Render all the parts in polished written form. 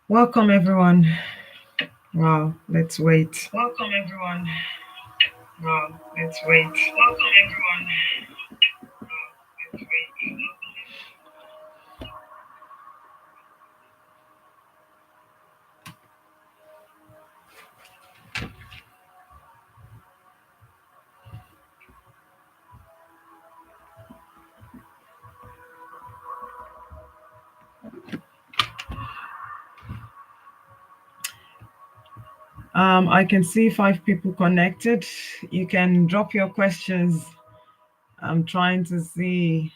Welcome, everyone. Wow, let's wait. Welcome everyone. Wow, let's wait. Welcome everyone. Wow, let's wait. I can see 5 people connected. You can drop your questions. I'm trying to see.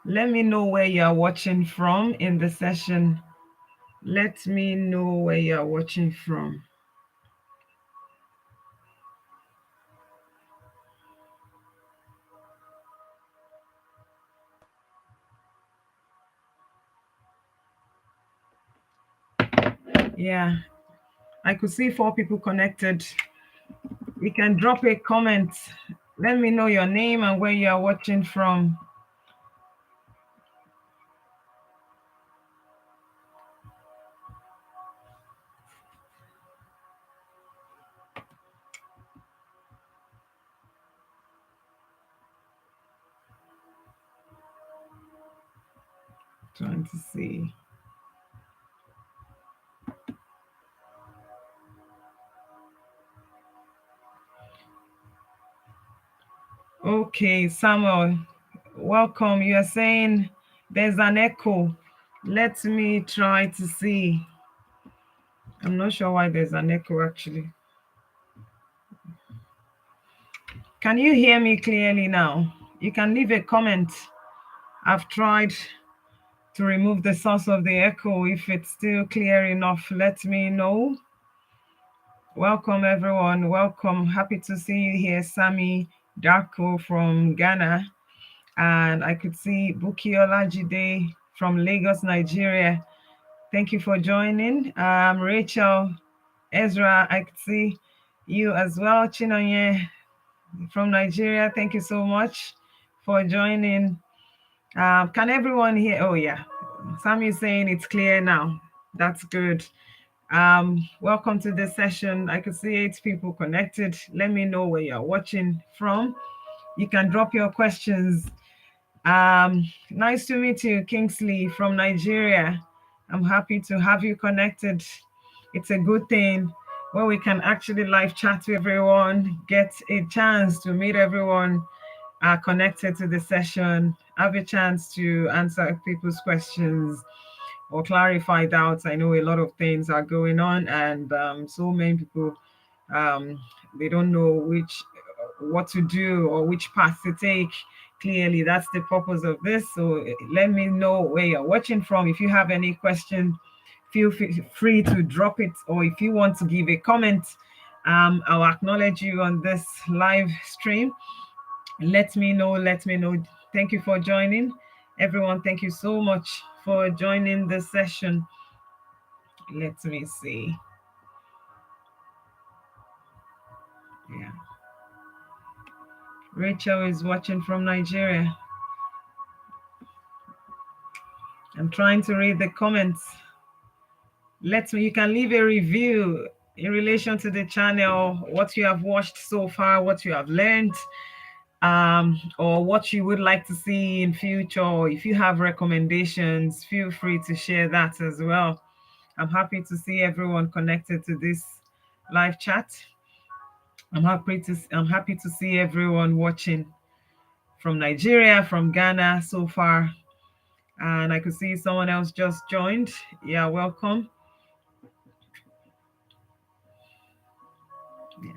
Let me know where you are watching from in the session. Let me know where you are watching from. Yeah, I could see 4 people connected. You can drop a comment. Let me know your name and where you are watching from. Trying to see. Okay, Samuel, welcome. You are saying there's an echo. Let me try to see. I'm not sure why there's an echo actually. Can you hear me clearly now? You can leave a comment. I've tried to remove the source of the echo. If it's still clear enough, let me know. Welcome, everyone. Welcome. Happy to see you here, Sami Darko from Ghana. And I could see Buki Olajide from Lagos, Nigeria. Thank you for joining. Rachel, Ezra, I could see you as well. Chinonye from Nigeria, thank you so much for joining. Can everyone hear? Oh, yeah. Sam is saying it's clear now. That's good. Welcome to this session. I could see 8 people connected. Let me know where you're watching from. You can drop your questions. Nice to meet you, Kingsley from Nigeria. I'm happy to have you connected. It's a good thing where we can actually live chat to everyone, get a chance to meet everyone connected to the session, have a chance to answer people's questions or clarify doubts. I know a lot of things are going on, and so many people they don't know what to do or which path to take. Clearly, that's the purpose of this. So let me know where you're watching from. If you have any question, feel free to drop it, or if you want to give a comment, I'll acknowledge you on this live stream. Let me know. Let me know. Thank you for joining, everyone. Thank you so much for joining the session. Let me see. Yeah. Rachel is watching from Nigeria. I'm trying to read the comments. You can leave a review in relation to the channel, what you have watched so far, what you have learned, or what you would like to see in future. Or if you have recommendations, feel free to share that as well. I'm happy to see everyone connected to this live chat. I'm happy to see everyone watching from Nigeria, from Ghana so far. And I could see someone else just joined. Yeah, welcome. Yeah.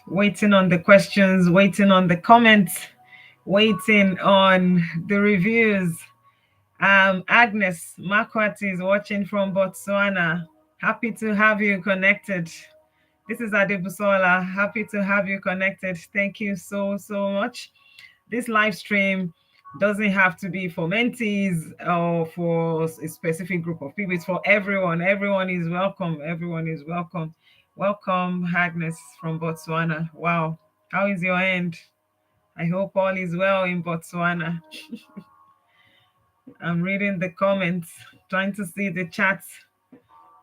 Waiting on the questions, waiting on the comments, waiting on the reviews. Agnes Makwati is watching from Botswana. Happy to have you connected. This is Adebusola. Happy to have you connected. Thank you so, so much. This live stream doesn't have to be for mentees or for a specific group of people. It's for everyone. Everyone is welcome. Everyone is welcome. Welcome, Agnes from Botswana. Wow. How is your end? I hope all is well in Botswana. I'm reading the comments, trying to see the chats.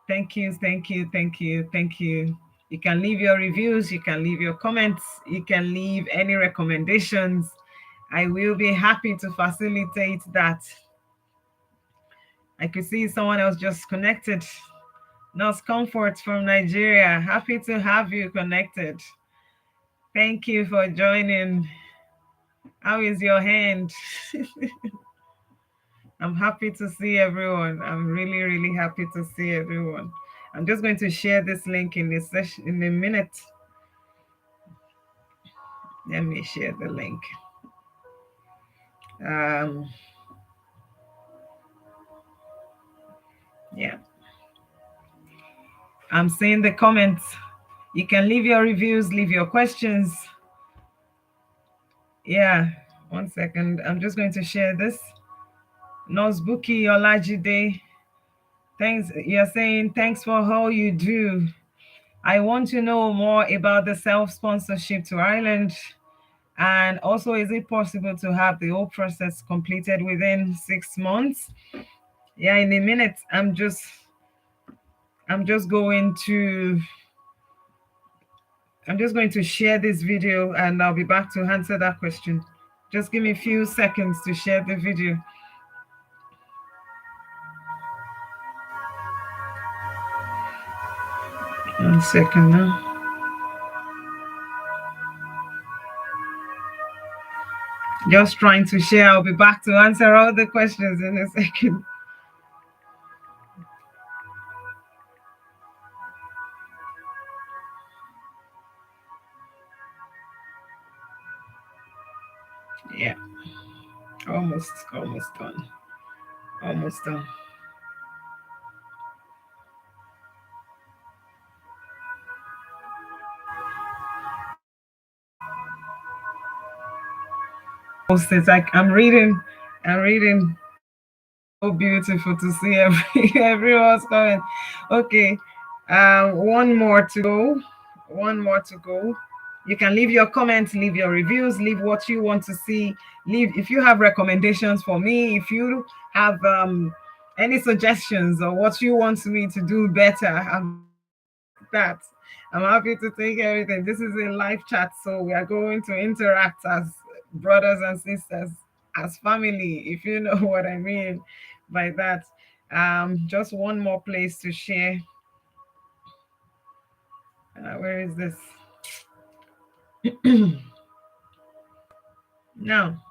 Thank you, thank you, thank you, thank you. You can leave your reviews, you can leave your comments, you can leave any recommendations. I will be happy to facilitate that. I could see someone else just connected. Nurse Comfort from Nigeria. Happy to have you connected. Thank you for joining. How is your hand? I'm happy to see everyone. I'm really, really happy to see everyone. I'm just going to share this link in this session in a minute. Let me share the link. Um, yeah, I'm seeing the comments. You can leave your reviews, leave your questions. Yeah, 1 second. I'm just going to share this. Nosbuki Olajide, thanks. You're saying thanks for all you do. I want to know more about the self-sponsorship to Ireland. And also, is it possible to have the whole process completed within 6 months? Yeah, in a minute. I'm just going to I'm just going to share this video and I'll be back to answer that question. Just give me a few seconds to share the video. 1 second now. Just trying to share. I'll be back to answer all the questions in a second. Yeah, almost done. Almost done. It's like I'm reading. So beautiful to see everyone's coming. Okay, one more to go. One more to go. You can leave your comments, leave your reviews, leave what you want to see. Leave if you have recommendations for me. If you have any suggestions or what you want me to do better, that. I'm happy to take everything. This is a live chat, so we are going to interact as brothers and sisters, as family, if you know what I mean by that. Just one more place to share. Where is this? Now,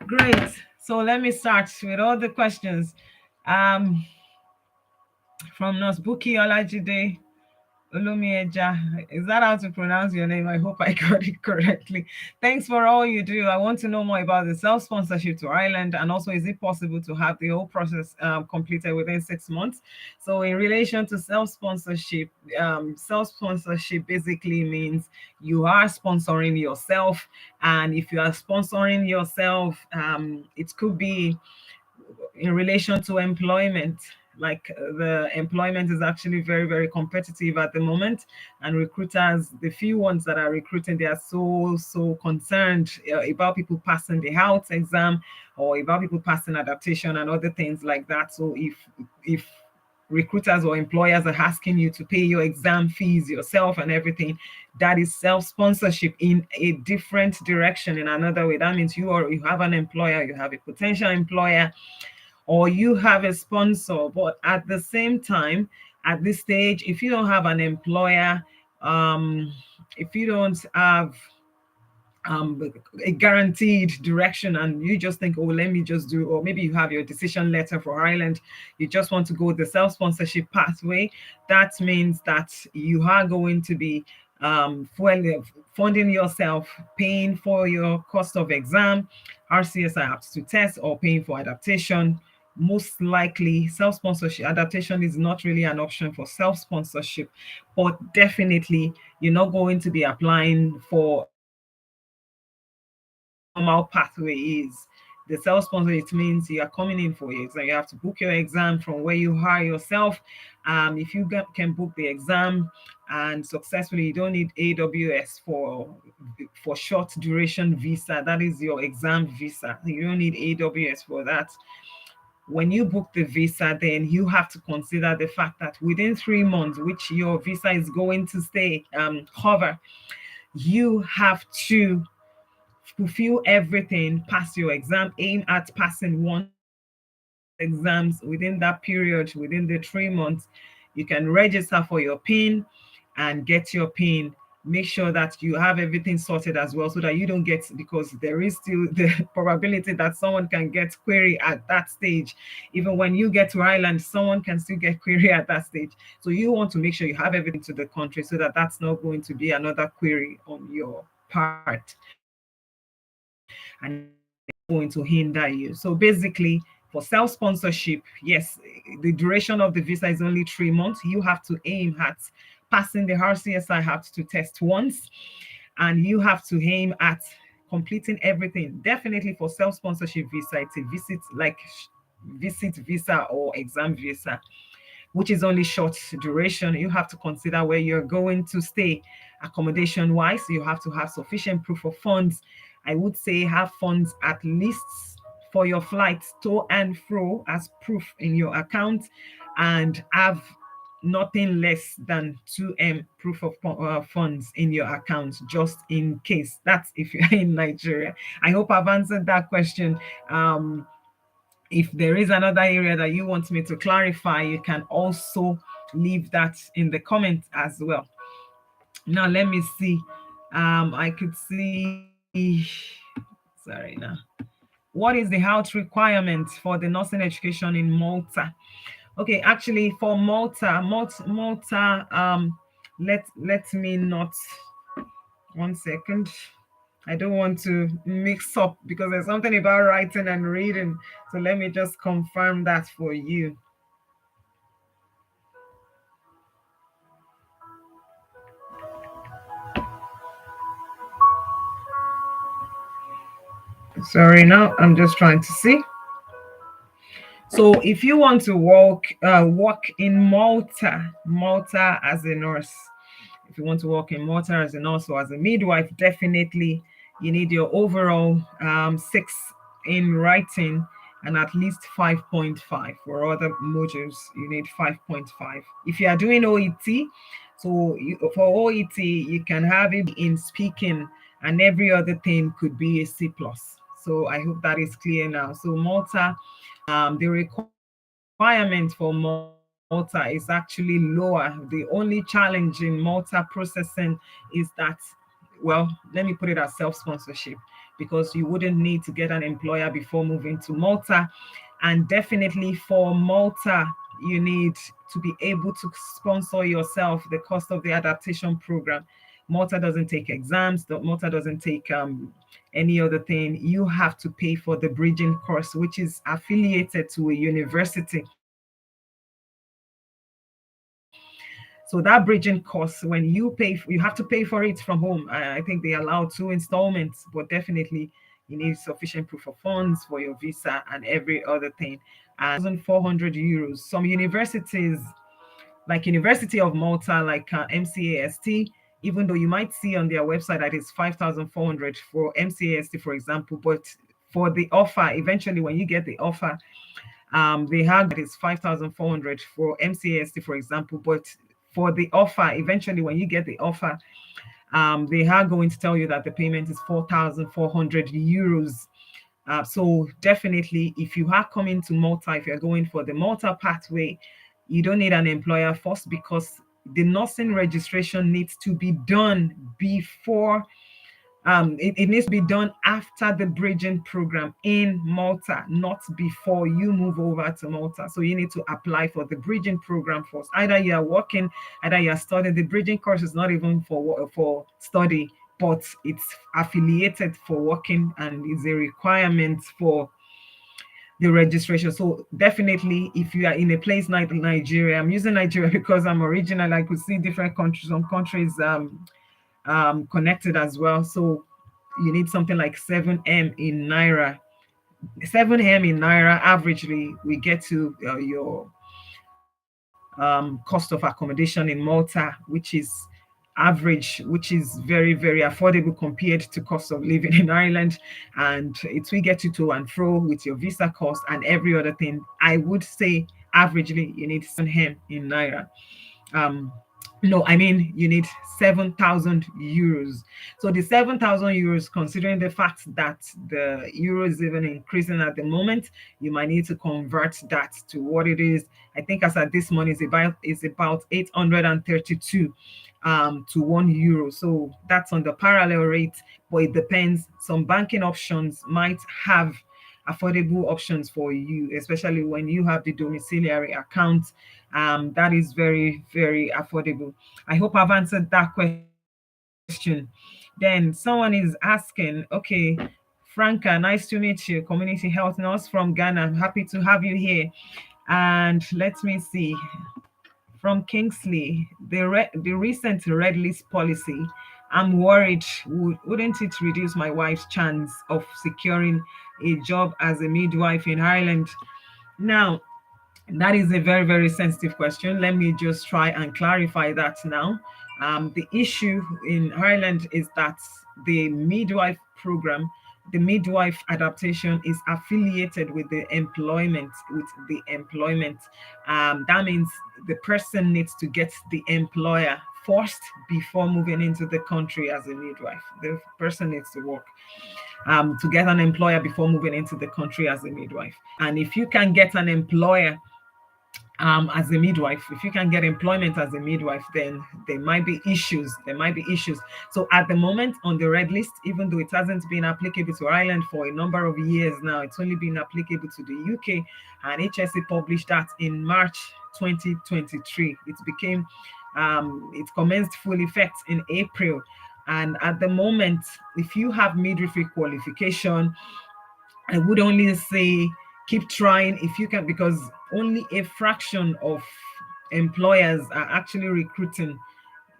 great. So let me start with all the questions. Um, from Nosbuki Olajide. Olumieja, is that how to pronounce your name? I hope I got it correctly. Thanks for all you do. I want to know more about the self-sponsorship to Ireland, and also, is it possible to have the whole process completed within 6 months? So, in relation to self-sponsorship basically means you are sponsoring yourself, and if you are sponsoring yourself, it could be in relation to employment. Like the employment is actually very, very competitive at the moment, and recruiters, the few ones that are recruiting, they are so concerned about people passing the health exam or about people passing adaptation and other things like that. So if recruiters or employers are asking you to pay your exam fees yourself and everything, that is self-sponsorship in a different direction. In another way, that means you have an employer, you have a potential employer, or you have a sponsor. But at the same time, at this stage, if you don't have an employer, if you don't have a guaranteed direction, and you just think, oh, let me just do, or maybe you have your decision letter for Ireland, you just want to go the self-sponsorship pathway, that means that you are going to be funding yourself, paying for your cost of exam, RCSI aptitude test, or paying for adaptation. Most likely, self-sponsorship adaptation is not really an option for self-sponsorship, but definitely you're not going to be applying for normal pathway is. The self-sponsor, it means you are coming in for your exam. You have to book your exam from where you hire yourself. If you can book the exam and successfully, you don't need AWS for short duration visa. That is your exam visa. You don't need AWS for that. When you book the visa, then you have to consider the fact that within 3 months, which your visa is going to stay cover, you have to fulfill everything, pass your exam, aim at passing one or two exams within that period, within the 3 months. You can register for your PIN and get your PIN. Make sure that you have everything sorted as well so that you don't get, because there is still the probability that someone can get query at that stage. Even when you get to Ireland, someone can still get query at that stage. So you want to make sure you have everything to the country so that that's not going to be another query on your part, and it's not going to hinder you. So basically, for self-sponsorship, yes, the duration of the visa is only 3 months. You have to aim at passing the RCSI have to test once, and you have to aim at completing everything. Definitely for self-sponsorship visa, it's a visit visa or exam visa, which is only short duration. You have to consider where you're going to stay. Accommodation wise, you have to have sufficient proof of funds. I would say have funds at least for your flights to and fro as proof in your account, and have nothing less than 2M proof of funds in your account, just in case. That's if you're in Nigeria. I hope I've answered that question. If there is another area that you want me to clarify, you can also leave that in the comments as well. Now, let me see. I could see, sorry now. What is the health requirement for the nursing education in Malta? Okay, actually, for Malta, let me not, 1 second. I don't want to mix up because there's something about writing and reading. So let me just confirm that for you. Sorry, now I'm just trying to see. So if you want to work in Malta as a nurse, if you want to work in Malta as a nurse or as a midwife, definitely you need your overall six in writing and at least 5.5. For other modules, you need 5.5. If you are doing OET, for OET, you can have it in speaking, and every other thing could be a C plus. So I hope that is clear now. So Malta, the requirement for Malta is actually lower. The only challenge in Malta processing is that, well, let me put it as self-sponsorship, because you wouldn't need to get an employer before moving to Malta. And definitely for Malta, you need to be able to sponsor yourself the cost of the adaptation program. Malta doesn't take exams. Malta doesn't take any other thing. You have to pay for the bridging course, which is affiliated to a university. So that bridging course, when you pay, you have to pay for it from home. I think they allow 2 installments, but definitely you need sufficient proof of funds for your visa and every other thing. And it's 5,400 euros. Some universities, like University of Malta, like MCAST, even though you might see on their website that it's 5,400 for MCAST, for example, but for the offer, eventually when you get the offer, they have that is 5,400 for MCAST, for example, but for the offer, eventually when you get the offer, they are going to tell you that the payment is 4,400 euros. So definitely, if you are coming to Malta, if you're going for the Malta pathway, you don't need an employer first, because the nursing registration needs to be done before it needs to be done after the bridging program in Malta, not before you move over to Malta. So you need to apply for the bridging program first. Either you are working, either you are studying. The bridging course is not even for study, but it's affiliated for working and is a requirement for the registration. So definitely, if you are in a place like Nigeria, I'm using Nigeria because I'm original. I could see different countries, some countries connected as well. So you need something like 7M in Naira 7M in naira averagely we get to your cost of accommodation in Malta, which is average, which is very, very affordable compared to cost of living in Ireland. And it will get you to and fro with your visa cost and every other thing. I would say averagely you need 7M in naira. um no, I mean you need 7,000 euros. So the 7,000 euros, considering the fact that the euro is even increasing at the moment, you might need to convert that to what it is. I think as at this month is about 832 to 1 euro. So that's on the parallel rate, but it depends. Some banking options might have affordable options for you, especially when you have the domiciliary account. That is very, very affordable. I hope I've answered that question. Then someone is asking, okay, Franca, nice to meet you, community health nurse from Ghana. I'm happy to have you here. And let me see, from Kingsley, the recent red list policy, I'm worried, wouldn't it reduce my wife's chance of securing a job as a midwife in Ireland? Now, that is a very, very sensitive question. Let me just try and clarify that now. The issue in Ireland is that the midwife program, the midwife adaptation is affiliated with the employment. That means the person needs to get the employer first before moving into the country as a midwife. The person needs to work to get an employer before moving into the country as a midwife. And if you can get an employer as a midwife, if you can get employment as a midwife, then there might be issues. There might be issues. So at the moment on the red list, even though it hasn't been applicable to Ireland for a number of years now, it's only been applicable to the UK, and HSE published that in March 2023. It commenced full effect in April. And at the moment, if you have midwifery qualification, I would only say keep trying if you can, because only a fraction of employers are actually recruiting,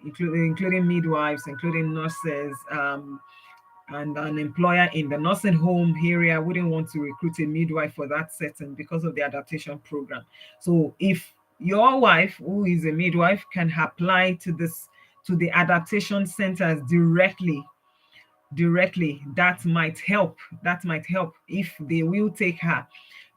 including midwives, including nurses. And an employer in the nursing home area wouldn't want to recruit a midwife for that setting because of the adaptation program. So if your wife, who is a midwife, can apply to the adaptation centers directly, that might help if they will take her,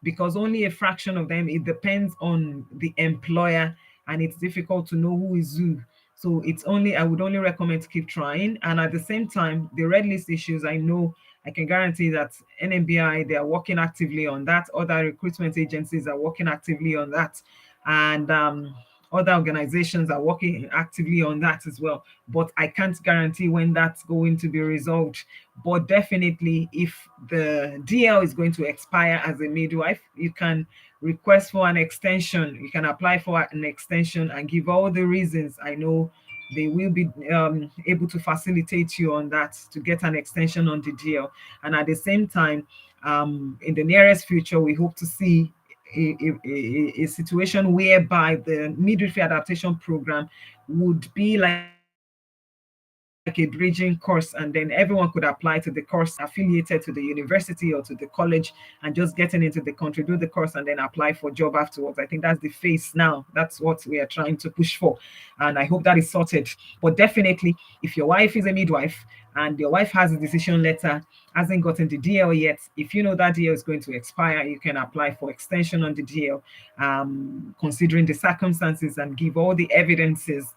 because only a fraction of them, it depends on the employer, and it's difficult to know who is who. So I would only recommend to keep trying. And at the same time, the red list issues, I can guarantee that NMBI, they are working actively on that. Other recruitment agencies are working actively on that. And other organizations are working actively on that as well. But I can't guarantee when that's going to be resolved. But definitely, if the DL is going to expire as a midwife, you can request for an extension. You can apply for an extension and give all the reasons. I know they will be able to facilitate you on that to get an extension on the DL. And at the same time, in the nearest future, we hope to see a situation whereby the midwifery adaptation program would be like a bridging course, and then everyone could apply to the course affiliated to the university or to the college, and just getting into the country, do the course, and then apply for job afterwards. I think that's the phase now. That's what we are trying to push for, and I hope that is sorted. But definitely, if your wife is a midwife and your wife has a decision letter, hasn't gotten the DL yet, if you know that DL is going to expire, you can apply for extension on the DL, considering the circumstances, and give all the evidences.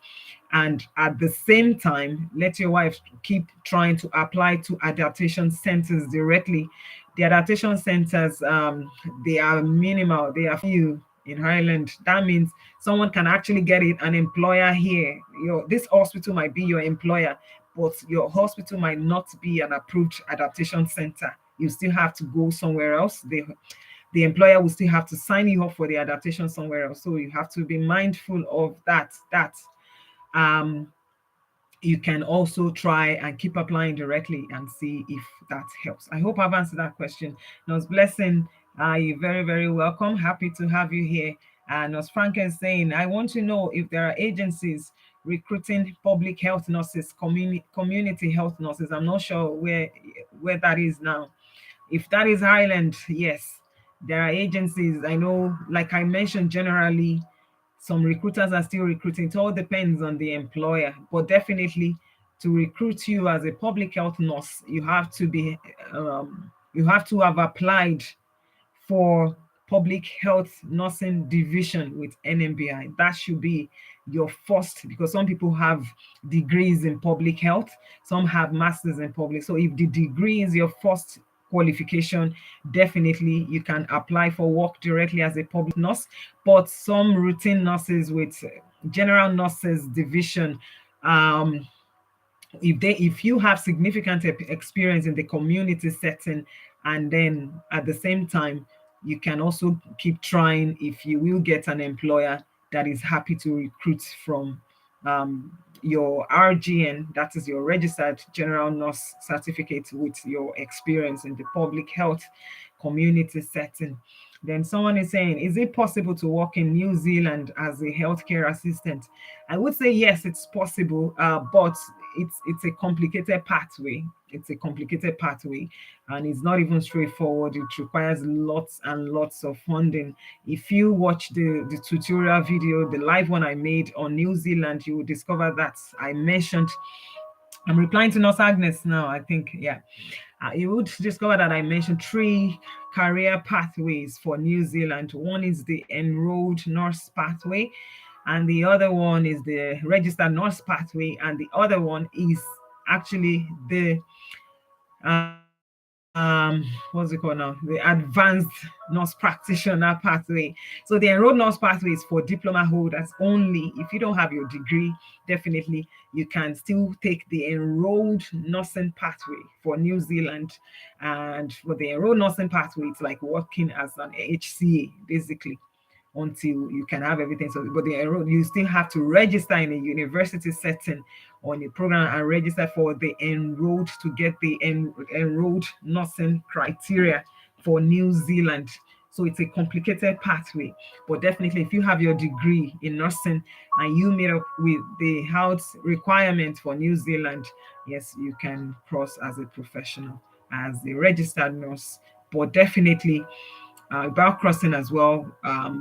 And at the same time, let your wife keep trying to apply to adaptation centers directly. The adaptation centers, they are minimal, they are few in Ireland. That means someone can actually get it, an employer here. This hospital might be your employer, but your hospital might not be an approved adaptation center. You still have to go somewhere else. The employer will still have to sign you up for the adaptation somewhere else. So you have to be mindful of that. Um, you can also try and keep applying directly and see if that helps. I hope I've answered that question. Nurse Blessing, you're very, very welcome. Happy to have you here. Nurse Frank is saying, I want to know if there are agencies recruiting public health nurses, community health nurses. I'm not sure where that is now. If that is Ireland, yes, there are agencies. I know, like I mentioned, generally, some recruiters are still recruiting. It all depends on the employer, but definitely to recruit you as a public health nurse, you have to have applied for public health nursing division with NMBI. That should be your first, because some people have degrees in public health, some have masters in public. So if the degree is your first qualification, definitely you can apply for work directly as a public nurse. But some routine nurses with general nurses division, um, if you have significant experience in the community setting, and then at the same time you can also keep trying, if you will get an employer that is happy to recruit from your RGN, that is your registered general nurse certificate, with your experience in the public health community setting. Then someone is saying, is it possible to work in New Zealand as a healthcare assistant? I would say yes, it's possible, but it's a complicated pathway. It's a complicated pathway, and it's not even straightforward. It requires lots and lots of funding. If you watch the tutorial video, the live one I made on New Zealand, you will discover that I mentioned. I'm replying to Nurse Agnes now, I think. Yeah. You would discover that I mentioned three career pathways for New Zealand. One is the enrolled nurse pathway, and the other one is the registered nurse pathway, and the other one is actually the what's it called now? The advanced nurse practitioner pathway. So the enrolled nurse pathway is for diploma holders only. If you don't have your degree, definitely you can still take the enrolled nursing pathway for New Zealand. And for the enrolled nursing pathway, it's like working as an HCA basically, until you can have everything. So, but you still have to register in a university setting on a program and register for the enrolled to get the enrolled nursing criteria for New Zealand. So it's a complicated pathway, but definitely if you have your degree in nursing and you meet up with the health requirements for New Zealand, yes, you can cross as a professional, as a registered nurse. But definitely about crossing as well.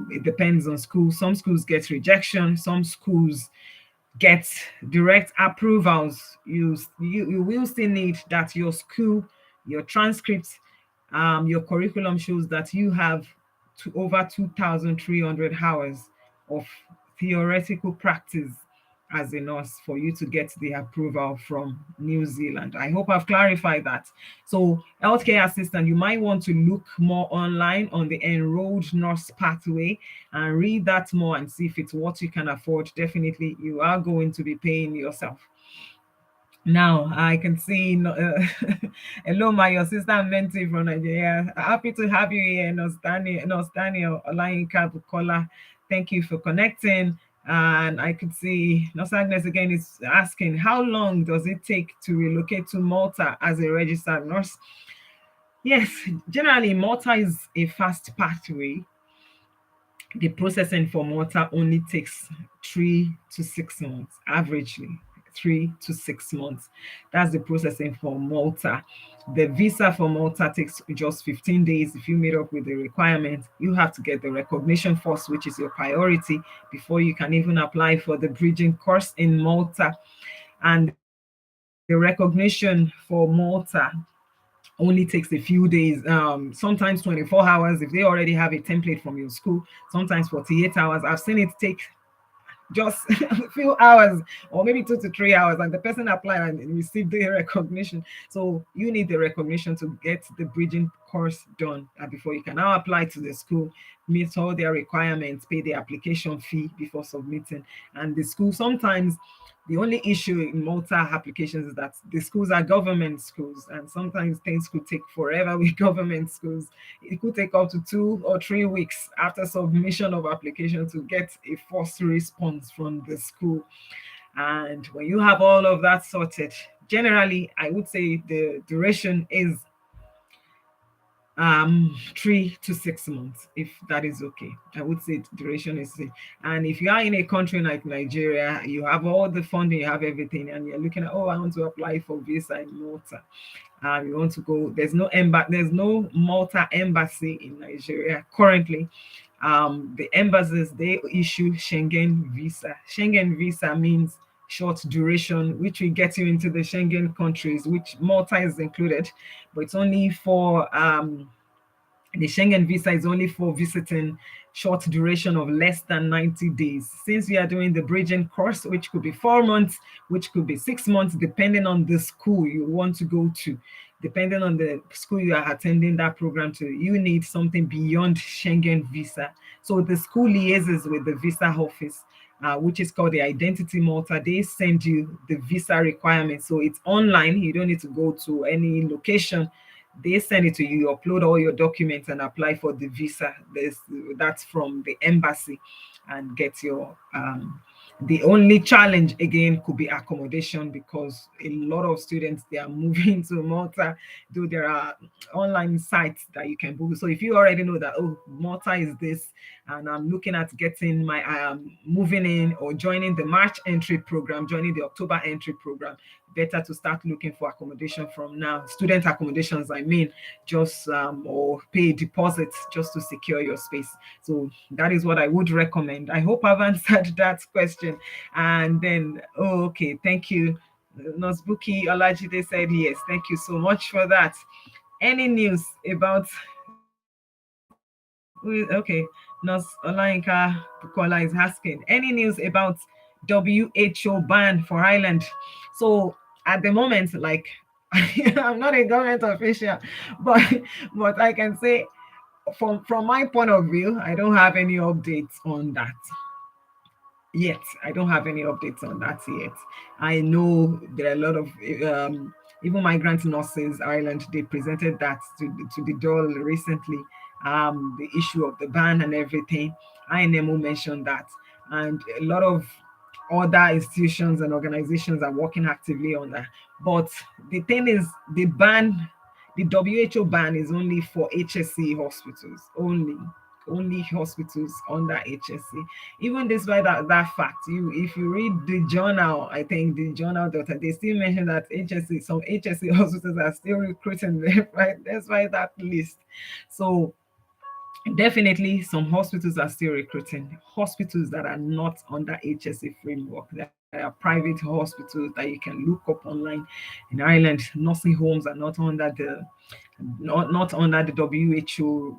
It depends on school. Some schools get rejection. Some schools get direct approvals. You will still need that your school, your transcripts, your curriculum shows that you have over 2,300 hours of theoretical practice as a nurse for you to get the approval from New Zealand. I hope I've clarified that. So, healthcare assistant, you might want to look more online on the enrolled nurse pathway and read that more and see if it's what you can afford. Definitely, you are going to be paying yourself. Now I can see hello, my your sister mentee from Nigeria. Happy to have you here, Nostani Olayinka Bukola. Thank you for connecting. And I could see Nos Agnes again is asking, how long does it take to relocate to Malta as a registered nurse? Yes, generally Malta is a fast pathway. The processing for Malta only takes 3 to 6 months, averagely 3 to 6 months. That's the processing for Malta. The visa for Malta takes just 15 days. If you meet up with the requirement, you have to get the recognition first, which is your priority, before you can even apply for the bridging course in Malta. And the recognition for Malta only takes a few days, sometimes 24 hours if they already have a template from your school, sometimes 48 hours. I've seen it take just a few hours or maybe 2 to 3 hours, and the person applied and received the recognition. So you need the recognition to get the bridging course done before you can now apply to the school, meet all their requirements, pay the application fee before submitting. And the school, sometimes the only issue in Malta applications is that the schools are government schools, and sometimes things could take forever with government schools. It could take up to 2 or 3 weeks after submission of application to get a first response from the school. And when you have all of that sorted, generally, I would say the duration is 3 to 6 months, if that is okay. I would say duration is and if you are in a country like Nigeria, you have all the funding, you have everything, and you're looking at, oh, I want to apply for visa in Malta. You want to go, there's no Malta embassy in Nigeria currently. The embassies, they issue Schengen visa. Schengen visa means short duration, which will get you into the Schengen countries, which Malta is included, but it's only for the Schengen visa is only for visiting short duration of less than 90 days. Since we are doing the bridging course, which could be 4 months, which could be 6 months, depending on the school you want to go to, depending on the school you are attending that program to, you need something beyond Schengen visa. So the school liaises with the visa office, which is called the Identity Malta. They send you the visa requirements. So it's online. You don't need to go to any location. They send it to you. You upload all your documents and apply for the visa. That's from the embassy, and get your the only challenge again could be accommodation, because a lot of students, they are moving to Malta, though there are online sites that you can book. So if you already know that, oh, Malta is this, and I'm looking at getting my moving in or joining the March entry program, joining the October entry program, better to start looking for accommodation from now. Student accommodations, I mean, just or pay deposits just to secure your space. So that is what I would recommend. I hope I've answered that question. And then, oh, okay, thank you. Nosbuki Olajide said yes. Thank you so much for that. Any news about okay, Nos Olayinka Bukola is asking, any news about WHO ban for Ireland? So at the moment, like, I'm not a government official, but I can say from my point of view, I don't have any updates on that yet. I don't have any updates on that yet. I know there are a lot of even migrant nurses Ireland. They presented that to the DOL recently. The issue of the ban and everything. INMO mentioned that, and a lot of other institutions and organizations are working actively on that. But the thing is, the WHO ban is only for HSC hospitals only. Only hospitals under HSC. Even despite that fact, if you read the journal, I think the journal data, they still mention that HSC, some HSC hospitals are still recruiting them, right? That's why that list. So definitely, some hospitals are still recruiting. Hospitals that are not under HSA framework, there are private hospitals that you can look up online in Ireland. Nursing homes are not under the WHO.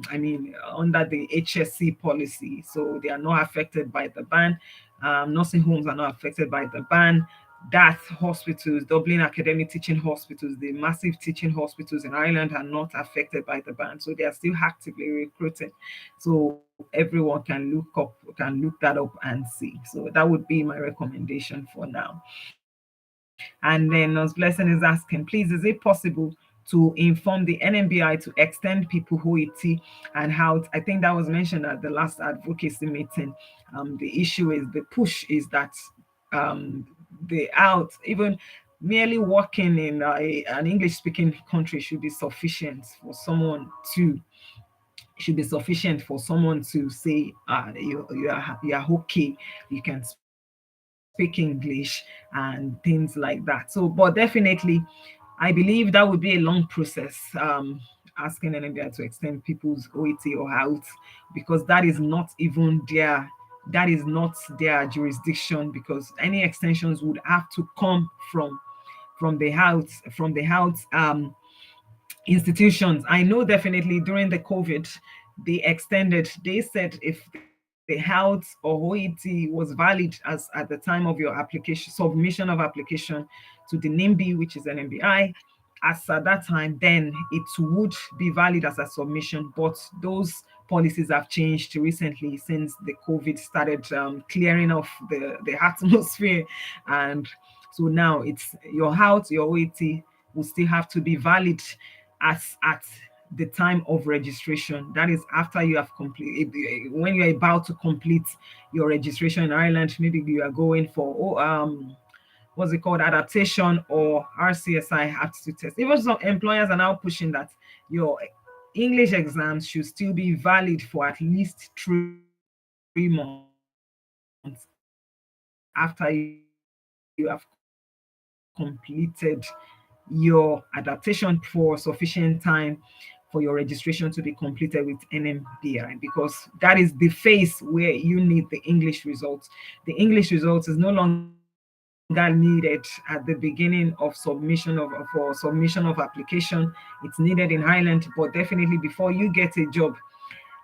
I mean, under the HSC policy, so they are not affected by the ban. Nursing homes are not affected by the ban. That hospitals, Dublin Academic Teaching Hospitals, the massive teaching hospitals in Ireland, are not affected by the ban. So they are still actively recruiting. So everyone can look that up and see. So that would be my recommendation for now. And then Nos Blessing is asking, please, is it possible to inform the NMBI to extend people OET and how? I think that was mentioned at the last advocacy meeting. The issue is, the push is that the out even merely working in an English speaking country should be sufficient for someone to say, you are okay, you can speak English and things like that. So, but definitely, I believe that would be a long process. Asking NMBI to extend people's OET or out, because that is not their jurisdiction, because any extensions would have to come from the house institutions. I know definitely during the COVID, they said if the health or OET was valid as at the time of your application, submission of application to the NIMBY, which is an MBI, as at that time, then it would be valid as a submission. But those policies have changed recently since the COVID started clearing off the atmosphere. And so now it's your health, your OET will still have to be valid as at the time of registration. That is after you have completed, when you're about to complete your registration in Ireland. Maybe you are going for what's it called, adaptation or RCSI aptitude test. Even some employers are now pushing that your English exams should still be valid for at least 3 months after you have completed your adaptation for sufficient time for your registration to be completed with NMBI, because that is the phase where you need the English results. The English results is no longer needed at the beginning of submission of for submission of application. It's needed in Ireland, but definitely before you get a job,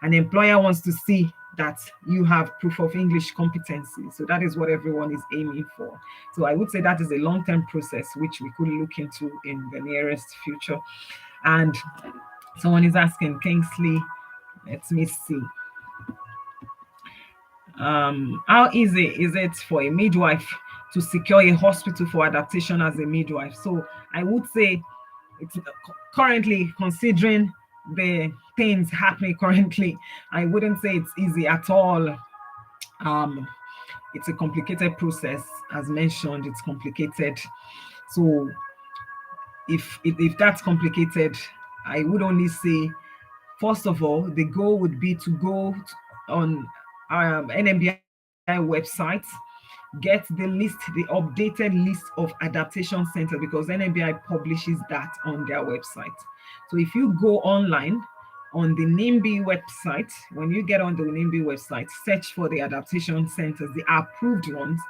an employer wants to see that you have proof of English competency. So that is what everyone is aiming for. So I would say that is a long-term process which we could look into in the nearest future. And someone is asking, Kingsley, let me see. How easy is it for a midwife to secure a hospital for adaptation as a midwife? So I would say it's currently, considering the things happening currently, I wouldn't say it's easy at all. Um, it's a complicated process, as mentioned. It's complicated. So if that's complicated, I would only say, first of all, the goal would be to go on NMBI website, get the list, the updated list of adaptation centers, because NMBI publishes that on their website. So if you go online on the NIMBY website, when you get on the NIMBY website, search for the adaptation centers, the approved ones,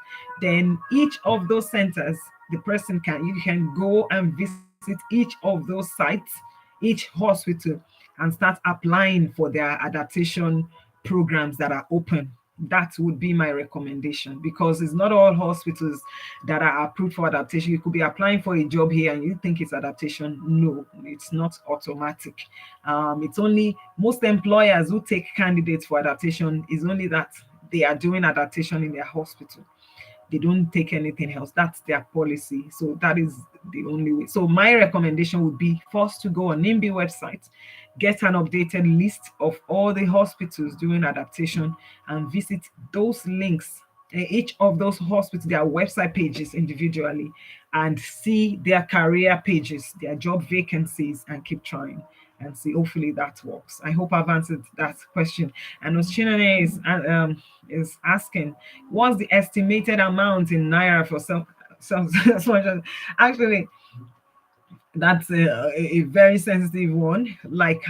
then each of those centers, the person can, you can go and visit each of those sites, each hospital, and start applying for their adaptation programs that are open. That would be my recommendation, because it's not all hospitals that are approved for adaptation. You could be applying for a job here and you think it's adaptation. No, it's not automatic. It's only most employers who take candidates for adaptation is only that they are doing adaptation in their hospital. They don't take anything else. That's their policy. So that is the only way. So my recommendation would be first to go on NIMBY website, get an updated list of all the hospitals doing adaptation, and visit those links, each of those hospitals, their website pages individually, and see their career pages, their job vacancies, and keep trying and see. Hopefully that works. I hope I've answered that question. And Oshinone is asking, what's the estimated amount in naira for self actually, that's a very sensitive one. Like,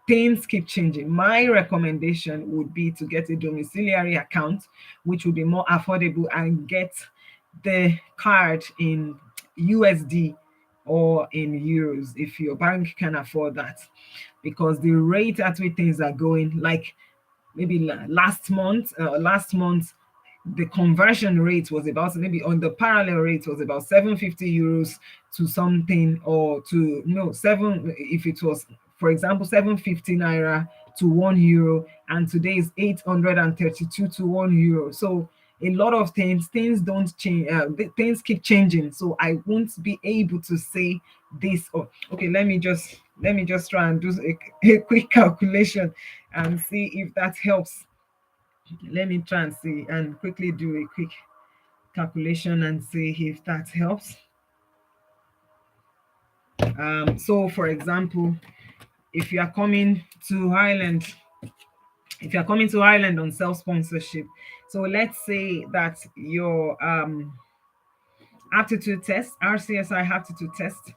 things keep changing. My recommendation would be to get a domiciliary account, which would be more affordable, and get the card in USD or in euros if your bank can afford that, because the rate at which things are going, like maybe last month the conversion rate was about, maybe on the parallel rate was about 750 euros to something, or to no seven, if it was, for example, 750 naira to 1 euro, and today is 832 to 1 euro. So a lot of things don't change, things keep changing, so I won't be able to say this. Or okay, let me just try and do a quick calculation and see if that helps. Let me try and see and quickly do a quick calculation and see if that helps. So for example, if you are coming to Ireland, if you're coming to Ireland on self-sponsorship, so let's say that your aptitude test, RCSI aptitude test,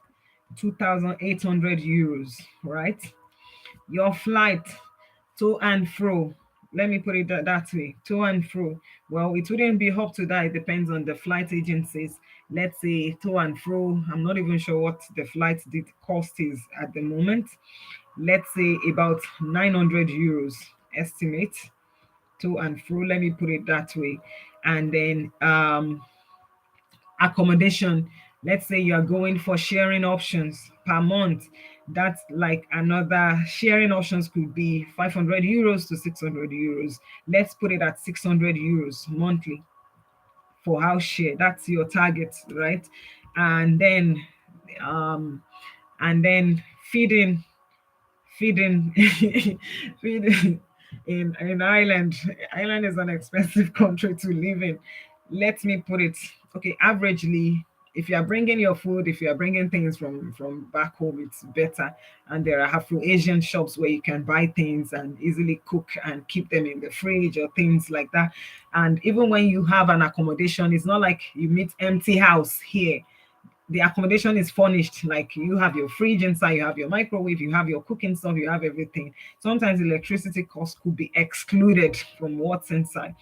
2,800 euros, right? Your flight to and fro, let me put it that way, to and fro, well, it wouldn't be up to that. It depends on the flight agencies. Let's say to and fro, I'm not even sure what the flight did cost is at the moment. Let's say about 900 euros estimate, to and fro, let me put it that way. And then accommodation, let's say you are going for sharing options per month, that's like another, sharing options could be 500 euros to 600 euros. Let's put it at 600 euros monthly for house share. That's your target, right? And then um and then feeding feeding in Ireland. Ireland is an expensive country to live in. Let me put it, okay, averagely if you are bringing your food, if you are bringing things from back home, it's better. And there are Afro Asian shops where you can buy things and easily cook and keep them in the fridge or things like that. And even when you have an accommodation, it's not like you meet empty house here. The accommodation is furnished, like you have your fridge inside, you have your microwave, you have your cooking stuff, you have everything. Sometimes electricity costs could be excluded from what's inside.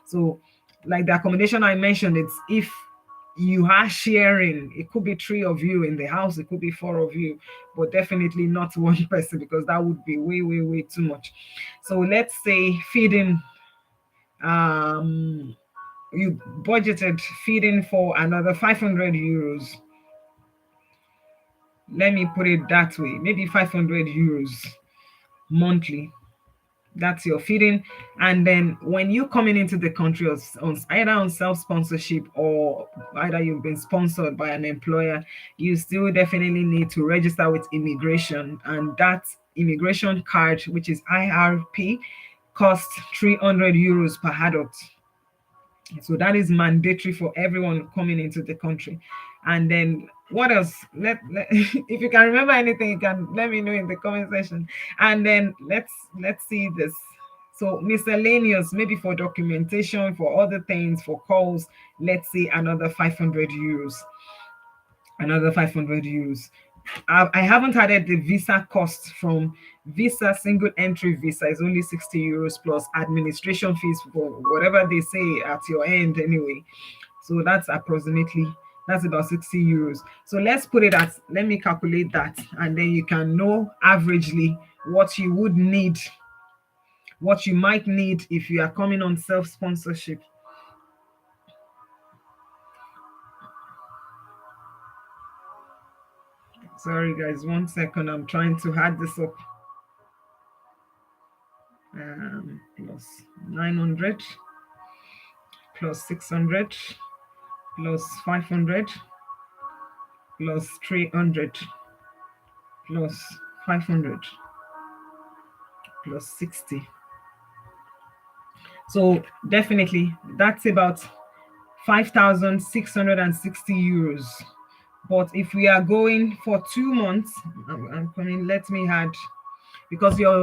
So like the accommodation I mentioned, it's if you are sharing, it could be three of you in the house, it could be four of you, but definitely not one person, because that would be way too much. So let's say feeding, um you budgeted feeding for another 500 euros. Let me put it that way, maybe 500 euros monthly. That's your feeding. And then when you coming into the country either on self-sponsorship, or either you've been sponsored by an employer, you still definitely need to register with immigration. And that immigration card, which is IRP, costs 300 euros per adult. So that is mandatory for everyone coming into the country. And then what else? If you can remember anything, you can let me know in the comment section. And then let's see this. So miscellaneous, maybe for documentation, for other things, for calls, let's see another 500 euros. Another 500 euros. I haven't added the visa costs. From visa, single entry visa is only 60 euros plus administration fees for whatever they say at your end anyway. So that's about 60 euros. So let's put it at, let me calculate that, and then you can know averagely what you would need, what you might need if you are coming on self-sponsorship. Sorry guys, 1 second, I'm trying to add this up. Plus 900 plus 600 plus 500 plus 300 plus 500 plus 60. So definitely that's about 5,660 euros. But if we are going for 2 months, I'm coming, let me add, because your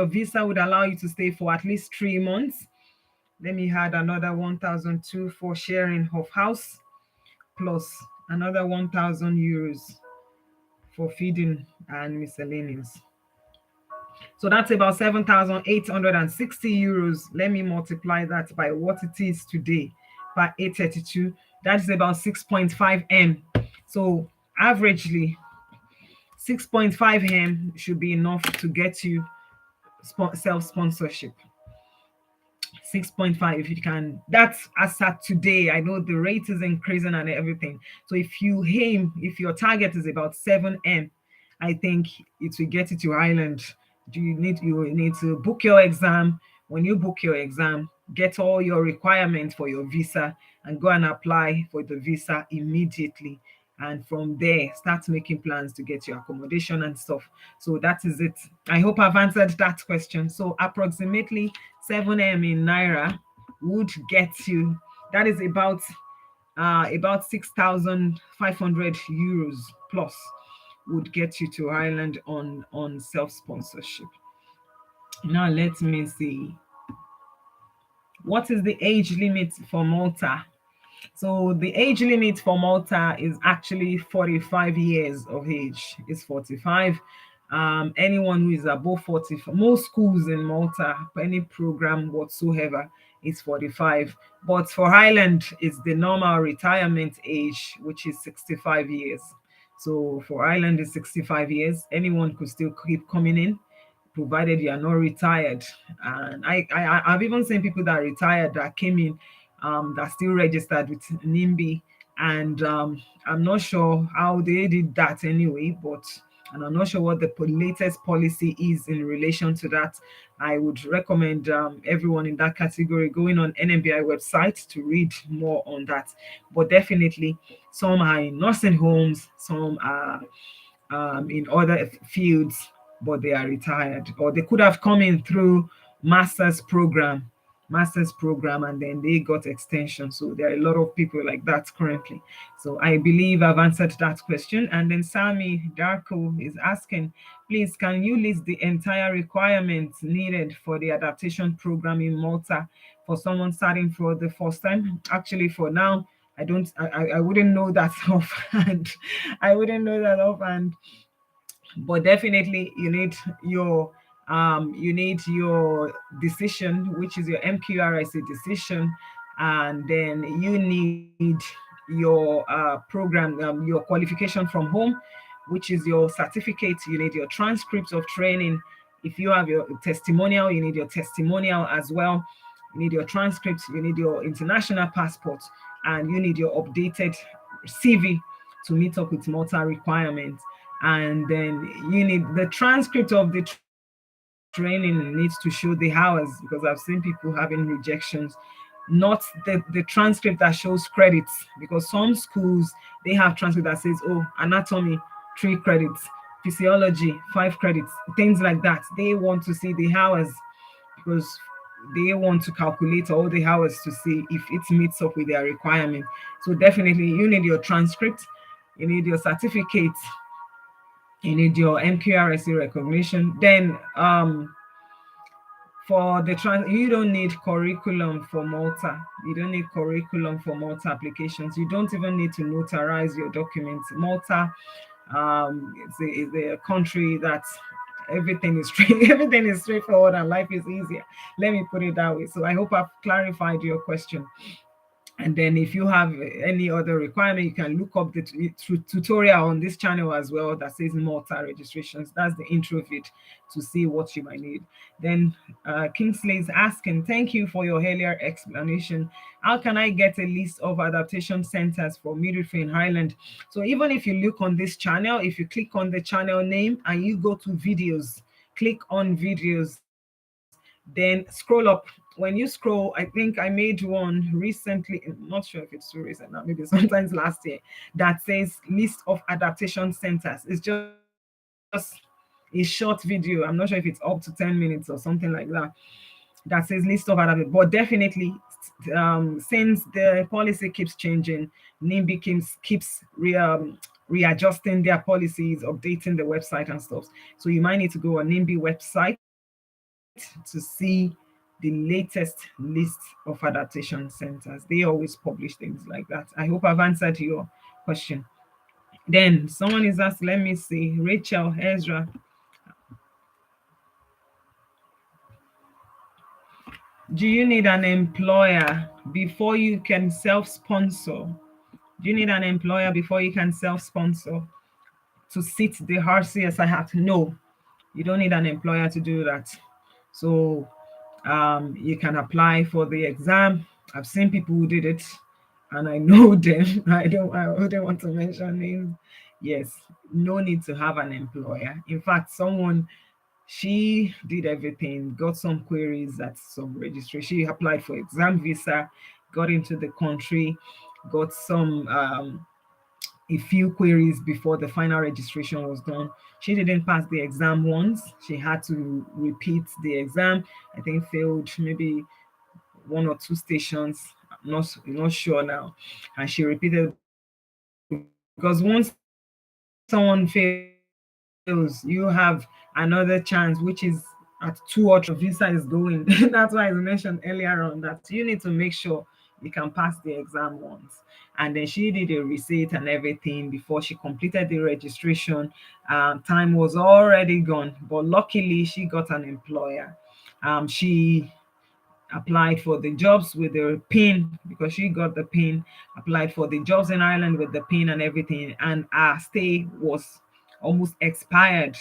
visa would allow you to stay for at least 3 months. Let me add another 1,002 for sharing of house, plus another 1,000 euros for feeding and miscellaneous. So that's about 7,860 euros. Let me multiply that by what it is today, by 832. That's about 6.5 M. So averagely, 6.5 M should be enough to get you self-sponsorship. 6.5, if you can. That's as at today. I know the rate is increasing and everything. So if your target is about 7M, I think it will get you to Ireland. You need to book your exam. When you book your exam, get all your requirements for your visa and go and apply for the visa immediately. And from there, start making plans to get your accommodation and stuff. So that is it. I hope I've answered that question. So approximately 7M in Naira would get you, that is about 6,500 euros plus, would get you to Ireland on self-sponsorship. Now let me see. What is the age limit for Malta? So the age limit for Malta is actually 45 years of age. It's 45. Anyone who is above 40, most schools in Malta, any program whatsoever, is 45. But for Ireland, it's the normal retirement age, which is 65 years. So for Ireland, it's 65 years. Anyone could still keep coming in, provided you are not retired. And I've even seen people that retired that came in, that still registered with NIMBY, and I'm not sure how they did that anyway, and I'm not sure what the latest policy is in relation to that. I would recommend everyone in that category going on NMBI website to read more on that. But definitely, some are in nursing homes, some are in other fields, but they are retired, or they could have come in through master's program master's program and then they got extension. So there are a lot of people like that currently. So I believe I've answered that question. And then Sami Darko is asking, please, can you list the entire requirements needed for the adaptation program in Malta for someone starting for the first time? Actually, for now, I wouldn't know that offhand. I wouldn't know that offhand, but definitely you need your decision, which is your MQRSC decision, and then you need your program, your qualification from home, which is your certificate. You need your transcripts of training. If you have your testimonial, you need your testimonial as well. You need your transcripts, you need your international passport, and you need your updated CV to meet up with Malta requirements. And then you need the transcript of the training needs to show the hours, because I've seen people having rejections, not the transcript that shows credits, because some schools they have transcript that says, oh, anatomy 3 credits, physiology 5 credits, things like that. They want to see the hours, because they want to calculate all the hours to see if it meets up with their requirement. So definitely you need your transcript, you need your certificate, you need your MQRSC recognition. Then for the you don't need curriculum for Malta. You don't need curriculum for Malta applications. You don't even need to notarize your documents. Malta is a country that everything is straight, everything is straightforward and life is easier. Let me put it that way. So I hope I've clarified your question. And then if you have any other requirement, you can look up the tutorial on this channel as well that says Malta registrations. That's the intro vid to see what you might need. Then Kingsley is asking, thank you for your earlier explanation. How can I get a list of adaptation centers for midwifery in Ireland? So even if you look on this channel, if you click on the channel name and you go to videos, click on videos, then scroll up. When you scroll, I think I made one recently, I'm not sure if it's too recent now, maybe sometimes last year, that says list of adaptation centers. It's just a short video. I'm not sure if it's up to 10 minutes or something like that. That says list of adaptation. But definitely, since the policy keeps changing, NIMBY readjusting their policies, updating the website and stuff. So you might need to go on NIMBY website to see the latest list of adaptation centers. They always publish things like that. I hope I've answered your question. Then someone is asked, let me see, Rachel Ezra. Do you need an employer before you can self-sponsor? Do you need an employer before you can self-sponsor to sit the RCS I have? No, you don't need an employer to do that. So you can apply for the exam. I've seen people who did it, and I know them. I wouldn't want to mention names. Yes, no need to have an employer. In fact, someone, she did everything, got some queries at some registry. She applied for exam visa, got into the country, got some a few queries before the final registration was done. She didn't pass the exam once. She had to repeat the exam. I think failed maybe 1 or 2 stations. I'm not sure now. And she repeated, because once someone fails, you have another chance, which is at 2 or 3 months your visa is going. That's why I mentioned earlier on that you need to make sure you can pass the exam once. And then she did a receipt and everything before she completed the registration. Time was already gone, but luckily she got an employer. She applied for the jobs with the pin, because she got the pin, applied for the jobs in Ireland with the pin and everything, and our stay was almost expired.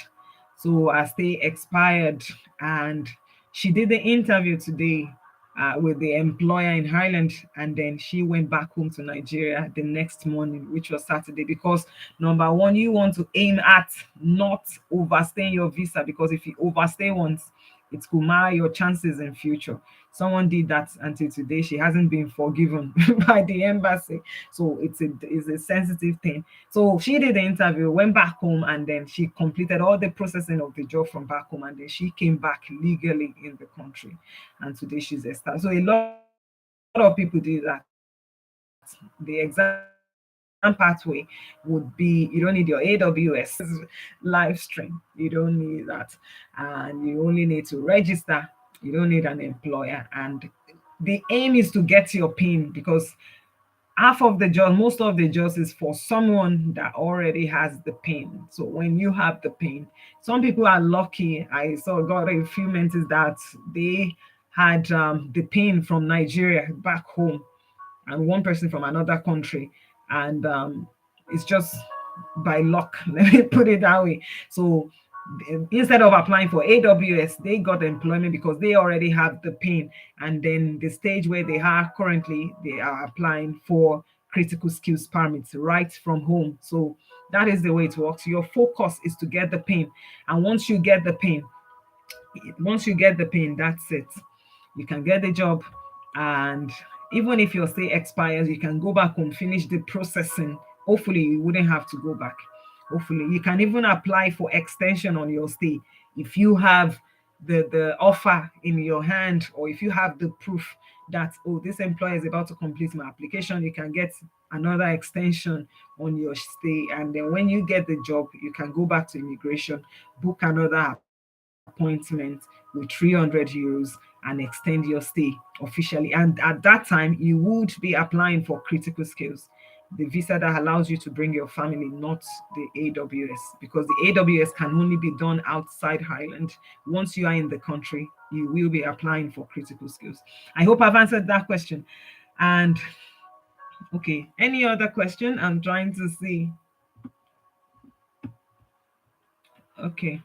So our stay expired, and she did the interview today with the employer in Ireland, and then she went back home to Nigeria the next morning, which was Saturday. Because number one, you want to aim at not overstaying your visa, because if you overstay once, it could mar your chances in future. Someone did that until today. She hasn't been forgiven by the embassy. So it's a sensitive thing. So she did the interview, went back home, and then she completed all the processing of the job from back home, and then she came back legally in the country. And today she's a star. So a lot of people do that. The exam pathway would be you don't need your AWS live stream. You don't need that. And you only need to register. You don't need an employer. And the aim is to get your PIN because half of the jobs, most of the jobs is for someone that already has the PIN. So when you have the PIN, some people are lucky. I saw got a few mentees that they had the PIN from Nigeria back home and one person from another country. And it's just by luck, let me put it that way. So instead of applying for AWS, they got employment because they already have the PIN. And then the stage where they are currently, they are applying for critical skills permits right from home. So that is the way it works. Your focus is to get the PIN. And once you get the PIN, that's it. You can get the job, and even if your stay expires, you can go back home, finish the processing. Hopefully, you wouldn't have to go back. Hopefully, you can even apply for extension on your stay if you have the offer in your hand, or if you have the proof that, oh, this employer is about to complete my application. You can get another extension on your stay, and then when you get the job, you can go back to immigration, book another appointment with 300 euros, and extend your stay officially. And at that time, you would be applying for critical skills, the visa that allows you to bring your family, not the AWS, because the AWS can only be done outside Ireland. Once you are in the country, you will be applying for critical skills. I hope I've answered that question. And okay, any other question? I'm trying to see. Okay.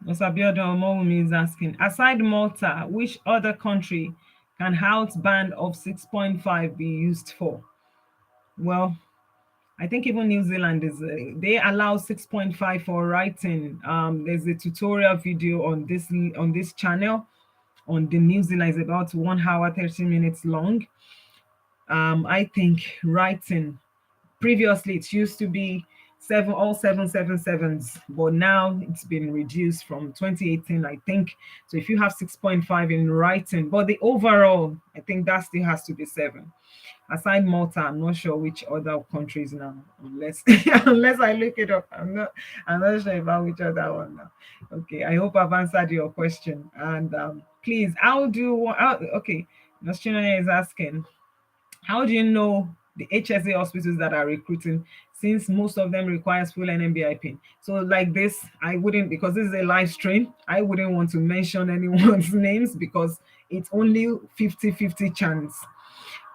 Osabiodun Omowumi is asking, aside Malta, which other country can house band of 6.5 be used for? Well, I think even New Zealand is they allow 6.5 for writing. There's a tutorial video on this channel on the New Zealand. It's about 1 hour 30 minutes long. I think writing, previously it used to be all 777s, but now it's been reduced from 2018, I think. So if you have 6.5 in writing, but the overall, I think that still has to be 7. Aside Malta, I'm not sure which other countries now, unless unless I look it up. I'm not sure about which other one now. Okay, I hope I've answered your question. And please, okay, Nostina is asking, how do you know the HSA hospitals that are recruiting, since most of them requires full NMBI pin? So like this, I wouldn't, because this is a live stream, I wouldn't want to mention anyone's names because it's only 50-50 chance.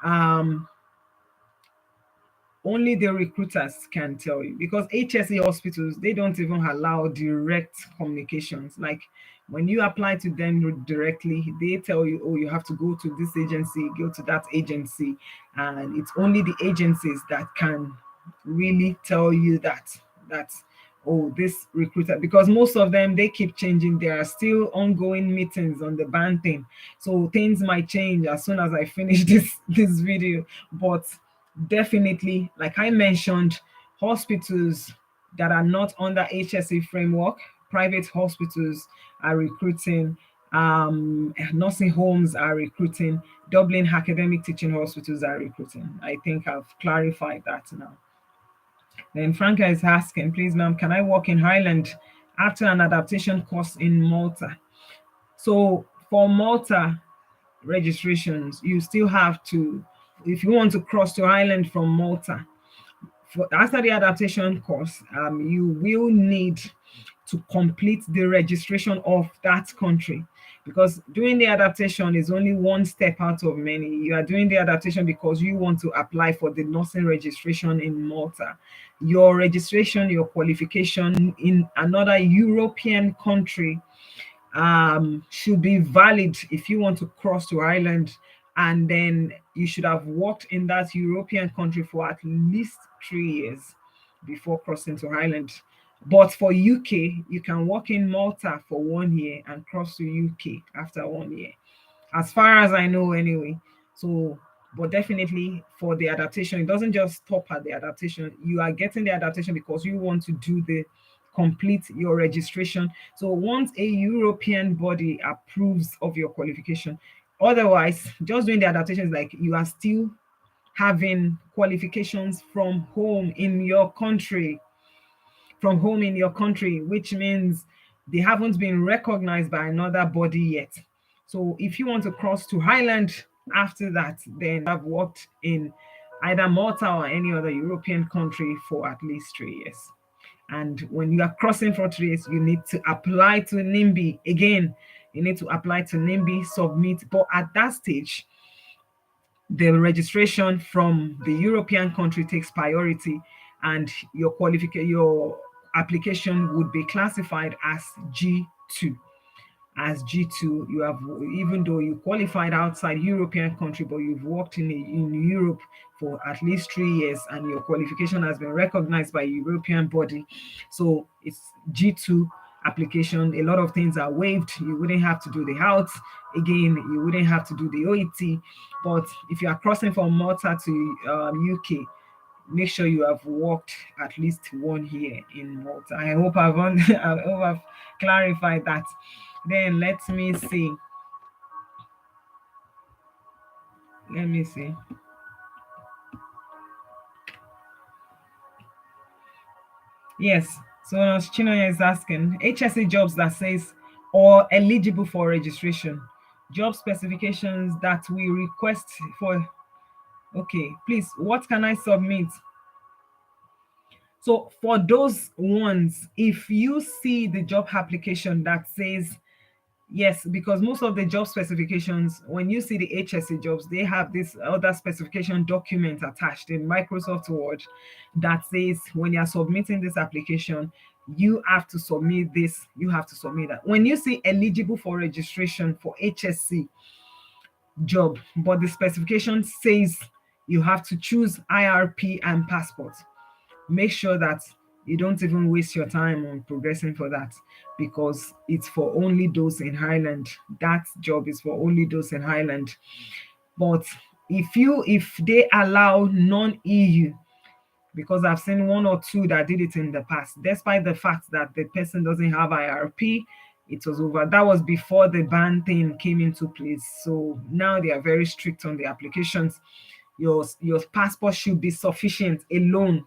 Um, Only the recruiters can tell you, because HSA hospitals, they don't even allow direct communications. Like when you apply to them directly, they tell you, oh, you have to go to this agency, go to that agency. And it's only the agencies that can really tell you that oh, this recruiter, because most of them, they keep changing. There are still ongoing meetings on the band thing, so things might change as soon as I finish this video. But definitely, like I mentioned, hospitals that are not under HSE framework, private hospitals are recruiting, nursing homes are recruiting, Dublin academic teaching hospitals are recruiting. I think I've clarified that now. Then Franca is asking, please, ma'am, can I work in Ireland after an adaptation course in Malta? So for Malta registrations, you still have to, if you want to cross to Ireland from Malta, after the adaptation course, you will need to complete the registration of that country, because doing the adaptation is only one step out of many. You are doing the adaptation because you want to apply for the nursing registration in Malta. Your registration, your qualification in another European country should be valid if you want to cross to Ireland, and then you should have worked in that European country for at least 3 years before crossing to Ireland. But for UK, you can work in Malta for 1 year and cross to UK after 1 year, as far as I know, anyway. So, but definitely for the adaptation, it doesn't just stop at the adaptation. You are getting the adaptation because you want to do the complete your registration. So, once a European body approves of your qualification, otherwise, just doing the adaptation is like you are still having qualifications from home in your country, which means they haven't been recognized by another body yet. So if you want to cross to Highland after that, then I've worked in either Malta or any other European country for at least 3 years. And when you are crossing for 3 years, you need to apply to NIMBY again. You need to apply to NIMBY, submit. But at that stage, the registration from the European country takes priority, and your qualification, your application would be classified as G2. As G2, you have, even though you qualified outside European country, but you've worked in Europe for at least 3 years, and your qualification has been recognized by a European body. So it's G2 application. A lot of things are waived. You wouldn't have to do the HALT again. You wouldn't have to do the OET. But if you are crossing from Malta to UK, make sure you have worked at least 1 year in Malta. I hope I hope I've clarified that. Then let me see. Let me see. Yes. So as Chinoya is asking, HSA jobs that says or eligible for registration, job specifications that we request for. Okay, please, what can I submit? So for those ones, if you see the job application that says yes, because most of the job specifications, when you see the HSA jobs, they have this other specification document attached in Microsoft Word that says when you're submitting this application, you have to submit this, you have to submit that. When you see eligible for registration for HSC job, but the specification says you have to choose IRP and passport, make sure that you don't even waste your time on progressing for that, because it's for only those in Highland. That job is for only those in Highland. But if they allow non-EU, because I've seen one or two that did it in the past, despite the fact that the person doesn't have IRP, it was over. That was before the ban thing came into place. So now they are very strict on the applications. Your passport should be sufficient alone.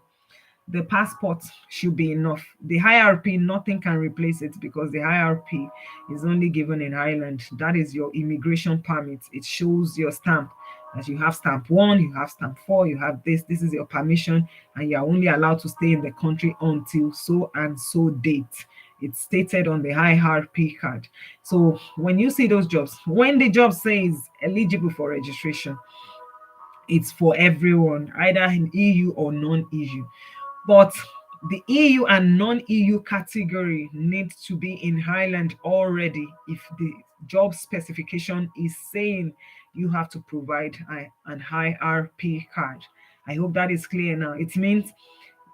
The passport should be enough. The IRP, nothing can replace it, because the IRP is only given in Ireland. That is your immigration permit. It shows your stamp, that you have stamp 1, you have stamp 4, you have this is your permission, and you're only allowed to stay in the country until so and so date. It's stated on the IRP card. So when you see those jobs, when the job says eligible for registration, it's for everyone, either in EU or non-EU. But the EU and non-EU category needs to be in Highland already if the job specification is saying you have to provide an IRP card. I hope that is clear now. It means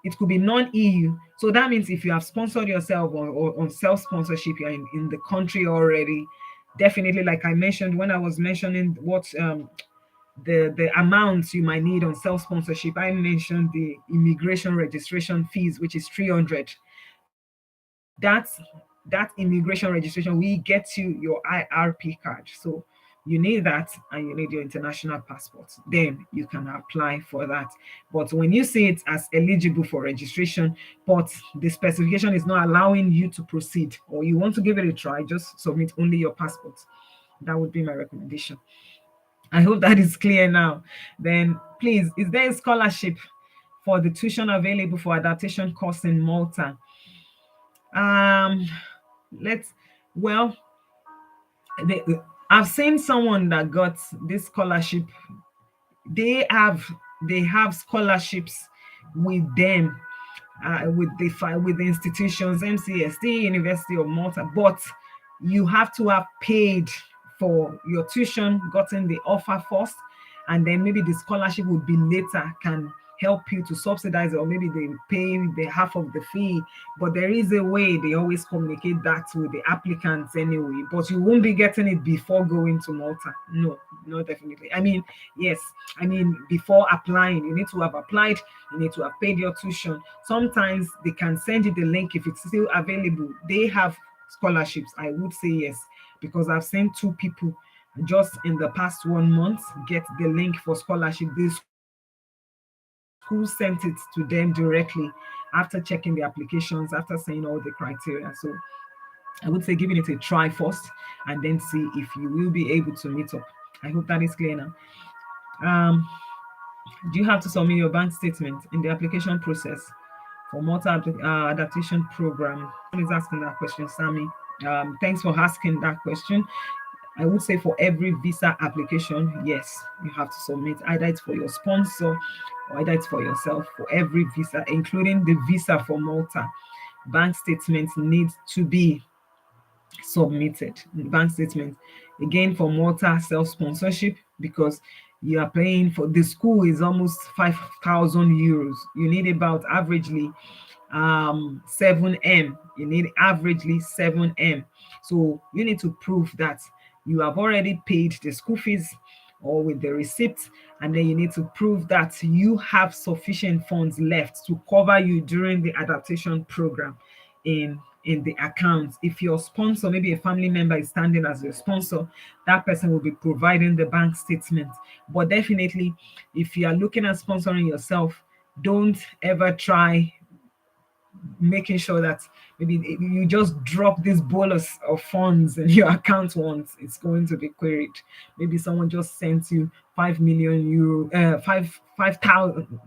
it could be non-EU. So that means if you have sponsored yourself or on self-sponsorship, you're in the country already. Definitely, like I mentioned when I was mentioning what the amounts you might need on self-sponsorship, I mentioned the immigration registration fees, which is 300. That immigration registration we get you your IRP card. So you need that, and you need your international passport. Then you can apply for that. But when you see it as eligible for registration, but the specification is not allowing you to proceed, or you want to give it a try, just submit only your passport. That would be my recommendation. I hope that is clear now. Then, please, is there a scholarship for the tuition available for adaptation course in Malta? Um, let's, well, they, I've seen someone that got this scholarship. They have they have scholarships with them, with the institutions, MCST, University of Malta, but you have to have paid for your tuition, gotten the offer first, and then maybe the scholarship would be later can help you to subsidize it, or maybe they pay the half of the fee. But there is a way they always communicate that with the applicants anyway. But you won't be getting it before going to Malta. No, no, definitely. I mean, yes, I mean, before applying, you need to have applied, you need to have paid your tuition. Sometimes they can send you the link if it's still available. They have scholarships. I would say yes, because I've seen two people just in the past 1 month get the link for scholarship. The school sent it to them directly after checking the applications, after saying all the criteria. So I would say giving it a try first and then see if you will be able to meet up. I hope that is clear now. Um, do you have to submit your bank statement in the application process for Malta adaptation program? Someone is asking that question, Sammy. Thanks for asking that question. I would say for every visa application, yes, you have to submit, either it's for your sponsor or either it's for yourself. For every visa, including the visa for Malta, bank statements need to be submitted. Bank statement again for Malta self sponsorship, because you are paying for the school is almost 5,000 euros. You need about averagely 7M. You need averagely 7M. So you need to prove that you have already paid the school fees or with the receipt, and then you need to prove that you have sufficient funds left to cover you during the adaptation program in the account. If your sponsor, maybe a family member, is standing as your sponsor, that person will be providing the bank statement. But definitely, if you are looking at sponsoring yourself, don't ever try making sure that maybe you just drop this bolus of funds in your account once. It's going to be queried. Maybe someone just sent you 5 million euro, 5,000,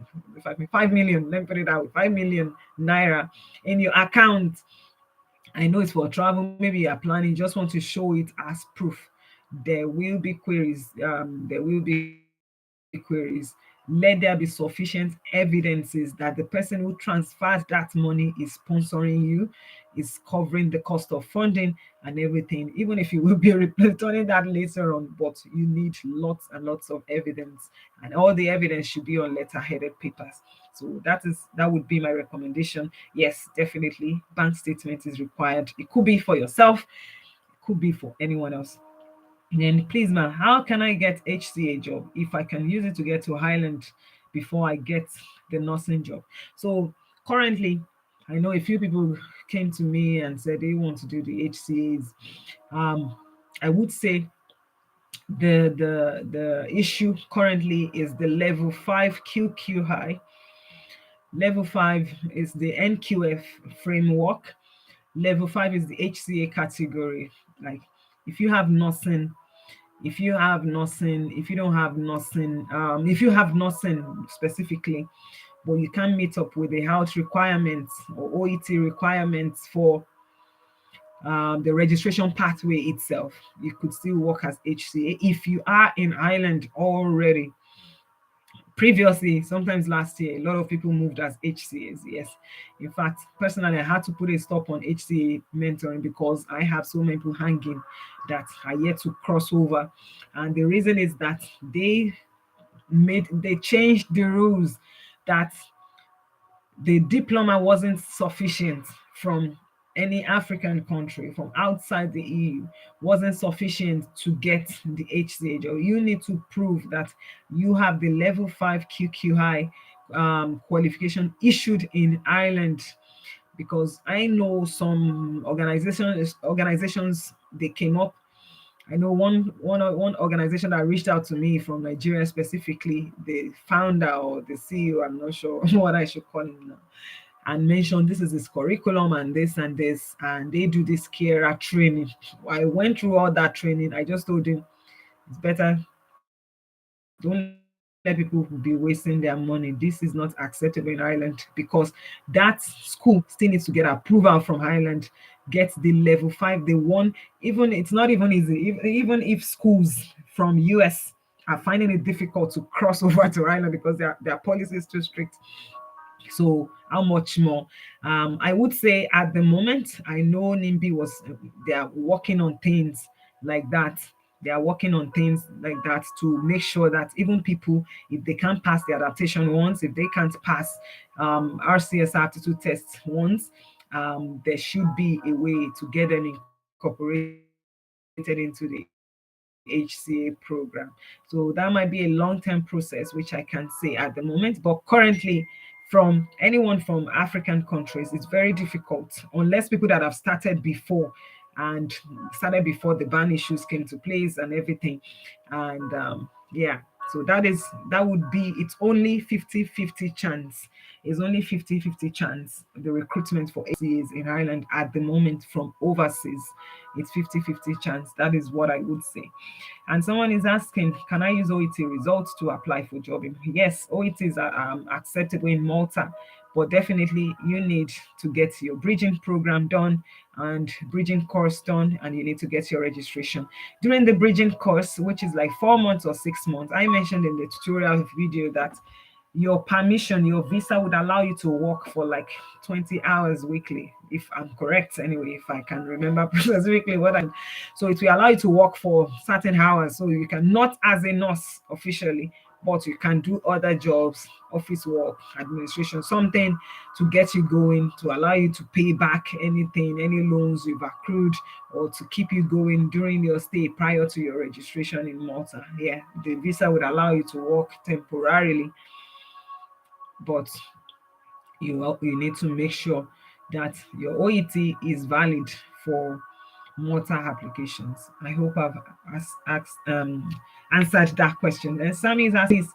5 million. Let me put it out, 5 million naira in your account. I know it's for travel. Maybe you're planning, just want to show it as proof. There will be queries. There will be queries. Let there be sufficient evidences that the person who transfers that money is sponsoring you, is covering the cost of funding and everything. Even if you will be returning that later on, but you need lots and lots of evidence, and all the evidence should be on letter-headed papers. So that would be my recommendation. Yes, definitely, bank statement is required. It could be for yourself, it could be for anyone else. And please, man, how can I get HCA job if I can use it to get to Highland before I get the nursing job? So currently, I know a few people came to me and said they want to do the HCAs. Um, I would say the issue currently is the level 5 QQ high. Level 5 is the NQF framework. Level 5 is the HCA category. Like, if you have nursing, if you don't have nursing, if you have nursing specifically, but you can't meet up with the health requirements or OET requirements for the registration pathway itself, you could still work as HCA if you are in Ireland already. Previously, sometimes last year, a lot of people moved as HCAs. Yes, in fact, personally, I had to put a stop on HCA mentoring because I have so many people hanging that are yet to cross over. And the reason is that they changed the rules, that the diploma wasn't sufficient from any African country from outside the EU, wasn't sufficient to get the HCA job. You need to prove that you have the level 5 QQI qualification issued in Ireland, because I know some organizations they came up. I know one organization that reached out to me from Nigeria specifically, the founder or the CEO, I'm not sure what I should call him now, and mentioned this is his curriculum and this, and they do this carer training. I went through all that training. I just told him it's better, don't let people be wasting their money. This is not acceptable in Ireland, because that school still needs to get approval from Ireland, get the level 5. The one, even it's not even easy. Even if schools from US are finding it difficult to cross over to Ireland because their policy is too strict. So how much more? I would say at the moment, I know NIMBY was they are working on things like that. They are working on things like that to make sure that even people, if they can't pass the adaptation once, if they can't pass RCS aptitude tests once, there should be a way to get them incorporated into the HCA program. So that might be a long-term process, which I can say at the moment. But currently, from anyone from African countries, it's very difficult unless people that have started before and started before the ban issues came to place and everything. And yeah, so that would be, it's only 50-50 chance. It's only 50-50 chance the recruitment for HCAs in Ireland at the moment from overseas. It's 50-50 chance. That is what I would say. And someone is asking, can I use OET results to apply for job? Yes, OETs are acceptable in Malta, but definitely you need to get your bridging program done and bridging course done, and you need to get your registration. During the bridging course, which is like 4 months or 6 months, I mentioned in the tutorial video that your permission, your visa would allow you to work for like 20 hours weekly, if I'm correct anyway, if I can remember specifically what I. So it will allow you to work for certain hours. So you can, not as a nurse officially, but you can do other jobs, office work, administration, something to get you going, to allow you to pay back anything, any loans you've accrued, or to keep you going during your stay prior to your registration in Malta. Yeah, the visa would allow you to work temporarily, but you need to make sure that your OET is valid for Malta applications. I hope I've answered that question. And Sammy is asking,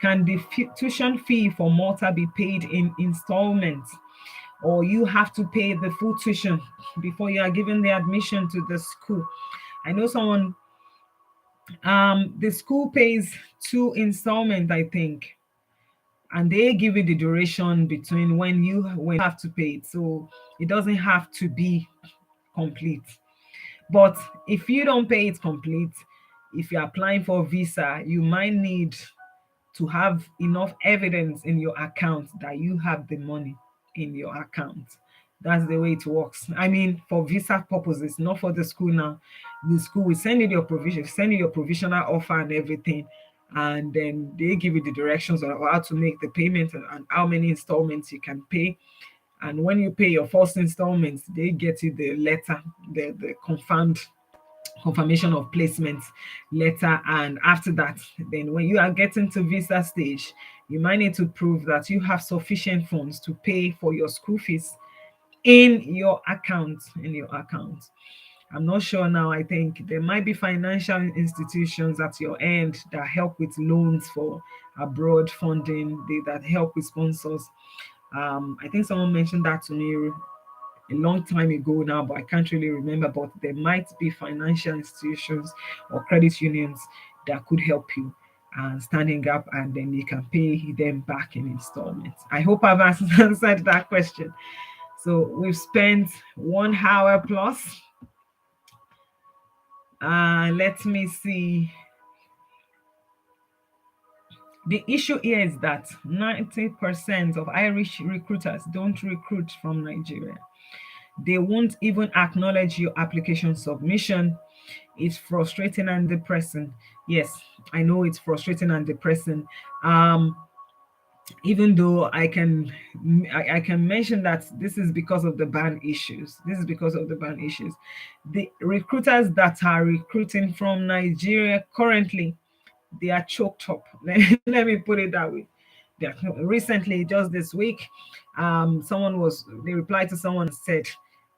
can the tuition fee for Malta be paid in installments, or you have to pay the full tuition before you are given the admission to the school? I know someone, the school pays two installments, I think, and they give you the duration between when you have to pay it, so it doesn't have to be complete. But if you don't pay it complete, if you're applying for a visa, you might need to have enough evidence in your account that you have the money in your account. That's the way it works. I mean, for visa purposes, not for the school now. The school will send you your provision, send you your provisional offer and everything, and then they give you the directions on how to make the payment and how many installments you can pay. And when you pay your first installments, they get you the letter, the confirmation of placement letter. And after that, then when you are getting to visa stage, you might need to prove that you have sufficient funds to pay for your school fees in your account. I'm not sure now. I think there might be financial institutions at your end that help with loans for abroad funding, that help with sponsors. I think someone mentioned that to me a long time ago now, but I can't really remember. But there might be financial institutions or credit unions that could help you standing up, and then you can pay them back in installments. I hope I've answered that question. So we've spent 1 hour plus. Let me see. The issue here is that 90% of Irish recruiters don't recruit from Nigeria. They won't even acknowledge your application submission. It's frustrating and depressing. Yes, I know it's frustrating and depressing. Um, Even though I can mention that this is because of the ban issues. This is because of the ban issues. The recruiters that are recruiting from Nigeria currently, they are choked up. Let me put it that way. Recently, just this week, they replied to someone and said,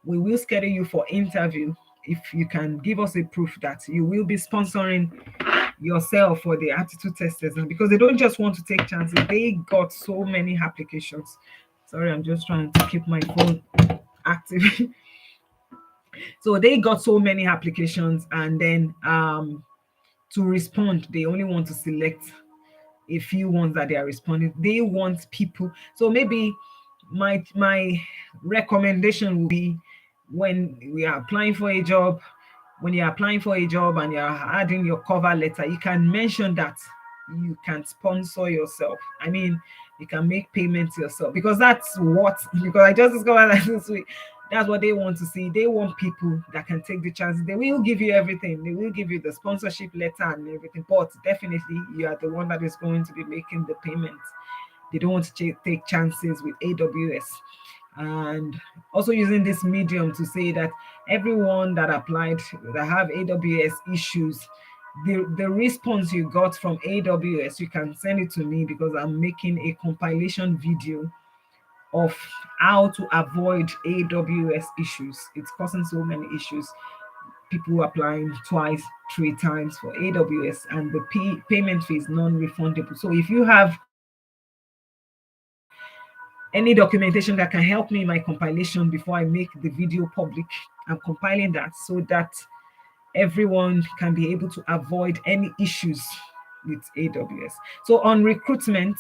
we will schedule you for interview if you can give us a proof that you will be sponsoring yourself for the aptitude testers. And because they don't just want to take chances, they got so many applications. Sorry, I'm just trying to keep my phone active. So they got so many applications, and then to respond, they only want to select a few ones that they are responding. They want people. So maybe my recommendation would be, when we are applying for a job, when you're applying for a job and you're adding your cover letter, you can mention that you can sponsor yourself. I mean, you can make payments yourself, because that's what, because I just discovered that this week. That's what they want to see. They want people that can take the chances. They will give you everything. They will give you the sponsorship letter and everything. But definitely, you are the one that is going to be making the payments. They don't want to take chances with AWS. And also using this medium to say that everyone that applied that have AWS issues, the response you got from AWS, you can send it to me because I'm making a compilation video of how to avoid AWS issues. It's causing so many issues. People applying twice, three times for AWS, and the payment fee is non-refundable. So if you have any documentation that can help me in my compilation before I make the video public, I'm compiling that so that everyone can be able to avoid any issues with AWS. So on recruitment,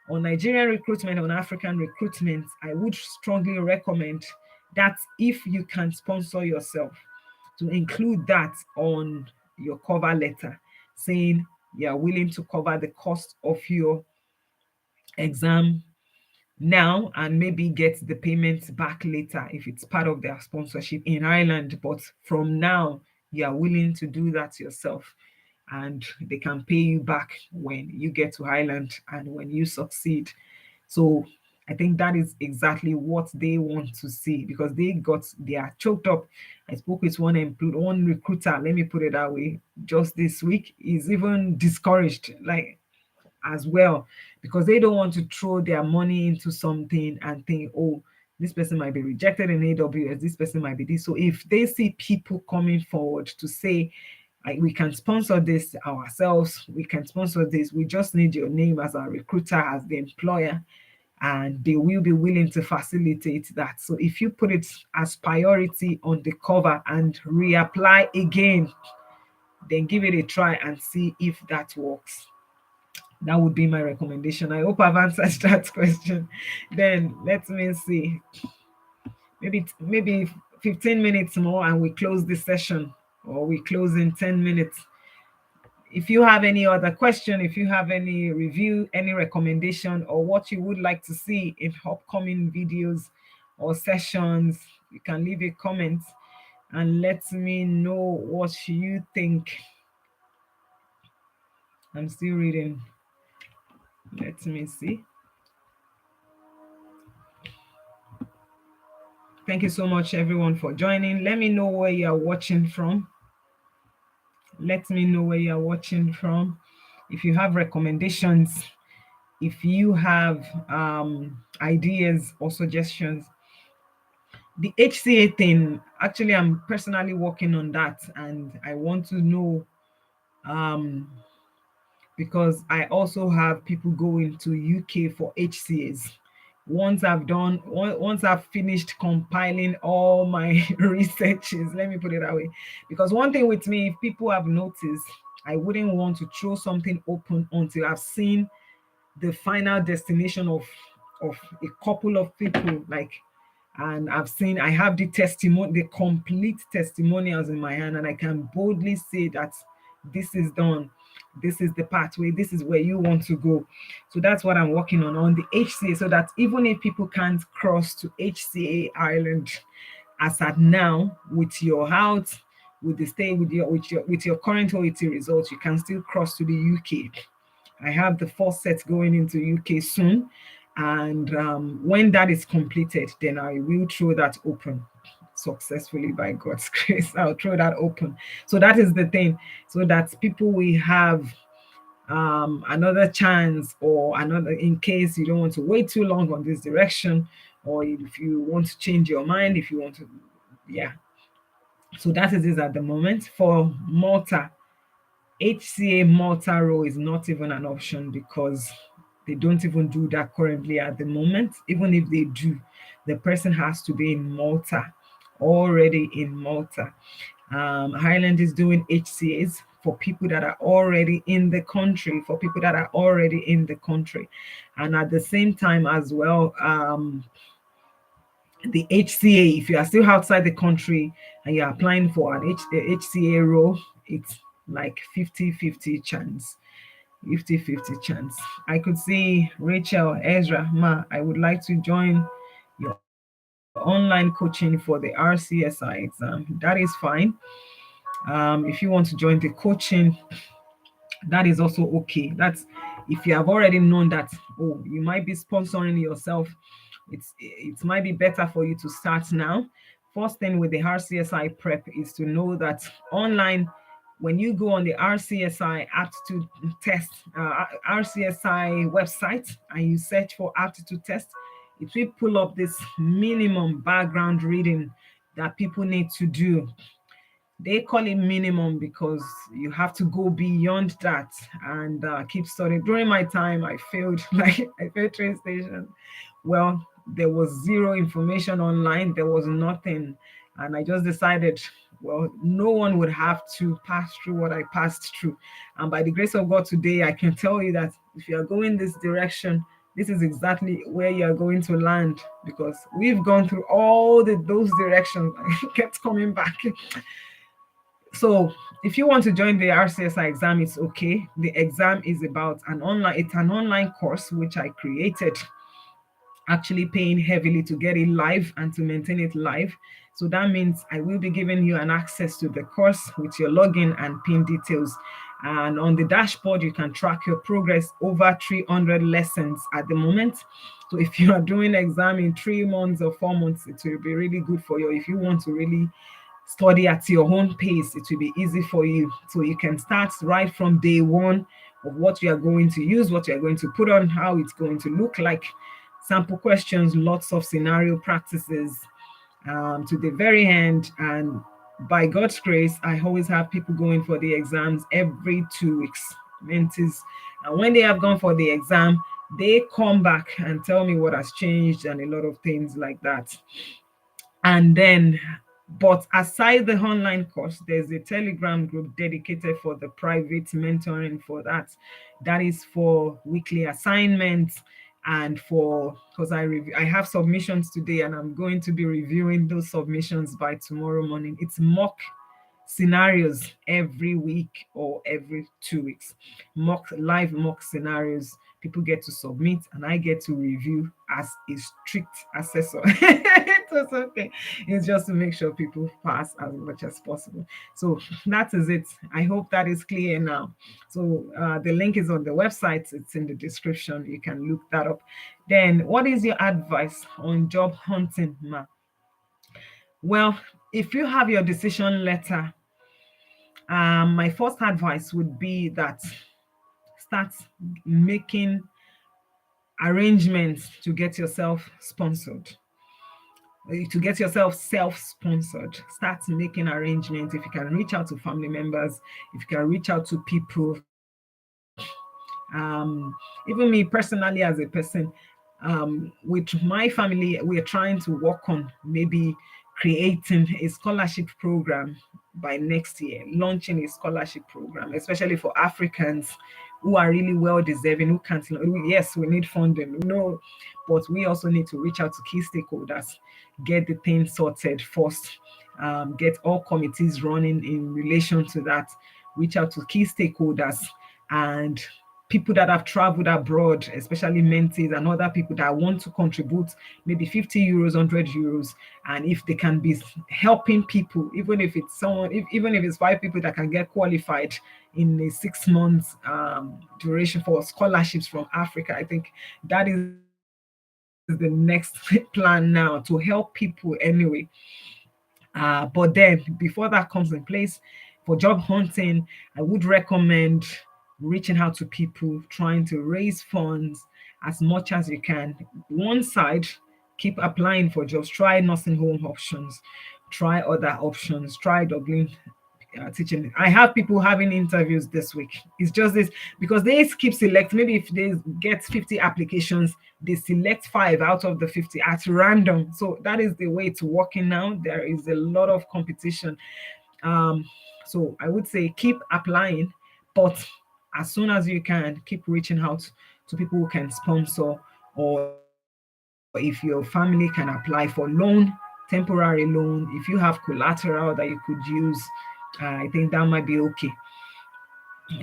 on Nigerian recruitment, on African recruitment, I would strongly recommend that if you can sponsor yourself, to include that on your cover letter, saying you are willing to cover the cost of your exam now and maybe get the payments back later if it's part of their sponsorship in Ireland. But from now, you are willing to do that yourself and they can pay you back when you get to Ireland and when you succeed. So I think that is exactly what they want to see because they are choked up. I spoke with one recruiter, let me put it that way, just this week. Is even discouraged, like as well, because they don't want to throw their money into something and think, oh, this person might be rejected in AWS, this person might be this. So if they see people coming forward to say, like, we can sponsor this ourselves, we can sponsor this, we just need your name as our recruiter, as the employer, and they will be willing to facilitate that. So if you put it as priority on the cover and reapply again, then give it a try and see if that works. That would be my recommendation. I hope I've answered that question. Then let me see. Maybe 15 minutes more and we close the session, or we close in 10 minutes. If you have any other question, if you have any review, any recommendation, or what you would like to see in upcoming videos or sessions, you can leave a comment and let me know what you think. I'm still reading. Let me see. Thank you so much, everyone, for joining. Let me know where you are watching from. Let me know where you are watching from. If you have recommendations, if you have ideas or suggestions. The HCA thing, actually, I'm personally working on that, and I want to know um, because I also have people going to UK for HCAs. Once I've finished compiling all my researches, let me put it that way. Because one thing with me, if people have noticed, I wouldn't want to throw something open until I've seen the final destination of a couple of people, like, and I have the testimony, the complete testimonials in my hand, and I can boldly say that this is done, this is the pathway, this is where you want to go. So that's what I'm working on the HCA, so that even if people can't cross to HCA Ireland as at now, with your health, with the stay, with your current OET results, you can still cross to the UK. I have the first set going into UK soon, and when that is completed, then I will throw that open successfully by God's grace. I'll throw that open. So that is the thing, so that people will have another chance, or another, in case you don't want to wait too long on this direction, or if you want to change your mind, if you want to, yeah. So that is it at the moment. For Malta, HCA Malta role is not even an option because they don't even do that currently at the moment. Even if they do, the person has to be in Malta, already in Malta. Ireland is doing HCAs for people that are already in the country, And at the same time as well, the HCA, if you are still outside the country and you're applying for an HCA role, it's like 50-50 chance. 50-50 chance. I could see Rachel, Ezra, Ma, I would like to join your online coaching for the RCSI exam. That is fine. If you want to join the coaching, that is also okay. That's if you have already known that, oh, you might be sponsoring yourself, it might be better for you to start now. First thing with the RCSI prep is to know that online, when you go on the RCSI aptitude test, RCSI website, and you search for aptitude test, it will pull up this minimum background reading that people need to do. They call it minimum because you have to go beyond that and keep studying. During my time, I failed, like I failed train station. Well, there was zero information online. There was nothing, and I just decided, well, no one would have to pass through what I passed through. And by the grace of God, today I can tell you that if you are going this direction, this is exactly where you are going to land, because we've gone through all those directions. I kept coming back. So if you want to join the RCSI exam, it's okay. The exam is about it's an online course which I created, actually paying heavily to get it live and to maintain it live. So that means I will be giving you an access to the course with your login and PIN details. And on the dashboard, you can track your progress. Over 300 lessons at the moment. So if you are doing exam in 3 months or 4 months, it will be really good for you. If you want to really study at your own pace, it will be easy for you. So you can start right from day one of what you are going to use, what you are going to put on, how it's going to look like, sample questions, lots of scenario practices, to the very end. And by God's grace, I always have people going for the exams every 2 weeks, mentees. And when they have gone for the exam, they come back and tell me what has changed and a lot of things like that. And then, but aside the online course, there's a Telegram group dedicated for the private mentoring for that. That is for weekly assignments and for, because I have submissions today and I'm going to be reviewing those submissions by tomorrow morning. It's mock scenarios every week or every 2 weeks. Live mock scenarios. People get to submit and I get to review as a strict assessor. It's okay. It's just to make sure people pass as much as possible. So that is it. I hope that is clear now. So the link is on the website. It's in the description. You can look that up. Then, what is your advice on job hunting, ma? Well, if you have your decision letter, my first advice would be that start making arrangements to get yourself sponsored, to get yourself self-sponsored. Start making arrangements. If you can reach out to family members, if you can reach out to people, even me personally as a person, with my family, we're trying to work on maybe creating a scholarship program by next year, launching a scholarship program, especially for Africans who are really well deserving, who can't. Yes, we need funding, no, but we also need to reach out to key stakeholders, get the thing sorted first, get all committees running in relation to that, reach out to key stakeholders and people that have traveled abroad, especially mentees and other people that want to contribute maybe 50 euros, 100 euros. And if they can be helping people, even if it's someone, even if it's 5 people that can get qualified in a 6 months duration for scholarships from Africa, I think that is the next plan now, to help people anyway. But then, before that comes in place, for job hunting, I would recommend reaching out to people, trying to raise funds as much as you can. One side, keep applying for jobs, try nursing home options, try other options, try Dublin teaching. I have people having interviews this week. It's just this because they keep select. Maybe if they get 50 applications, they select 5 out of the 50 at random. So that is the way it's working now. There is a lot of competition. Um, so I would say keep applying, but as soon as you can, keep reaching out to people who can sponsor, or if your family can apply for loan, temporary loan. If you have collateral that you could use, I think that might be okay.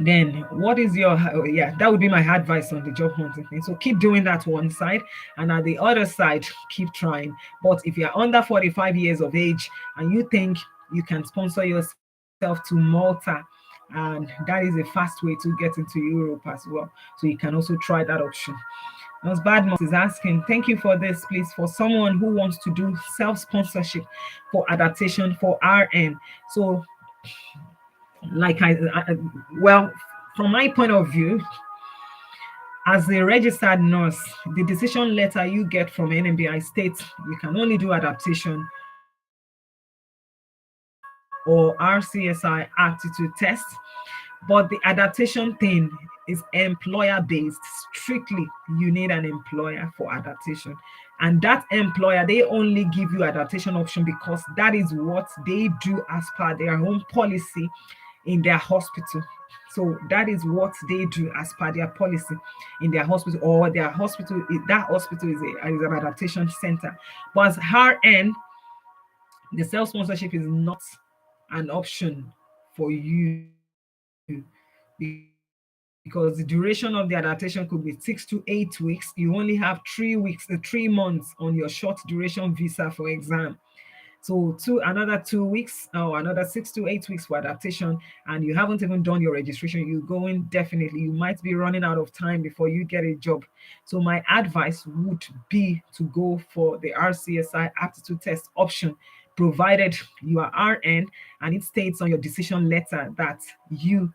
then what is your, yeah, that would be my advice on the job hunting thing. So keep doing that one side, and at the other side keep trying. But if you're under 45 years of age and you think you can sponsor yourself to Malta, and that is a fast way to get into Europe as well, so you can also try that option. As Badmus is asking, thank you for this, please, for someone who wants to do self-sponsorship for adaptation for RN. So like well, from my point of view, as a registered nurse, the decision letter you get from NMBI states you can only do adaptation or RCSI aptitude test. But the adaptation thing is employer based. Strictly, you need an employer for adaptation. And that employer, they only give you adaptation option because that is what they do as per their own policy in their hospital. So that is what they do as per their policy in their hospital, or their hospital, that hospital is an adaptation center. But as RN, the self sponsorship is not an option for you, because the duration of the adaptation could be 6 to 8 weeks. You only have 3 months on your short duration visa, for exam. So another 2 weeks or another 6 to 8 weeks for adaptation, and you haven't even done your registration. You going definitely. You might be running out of time before you get a job. So my advice would be to go for the RCSI aptitude test option, provided you are RN and it states on your decision letter that you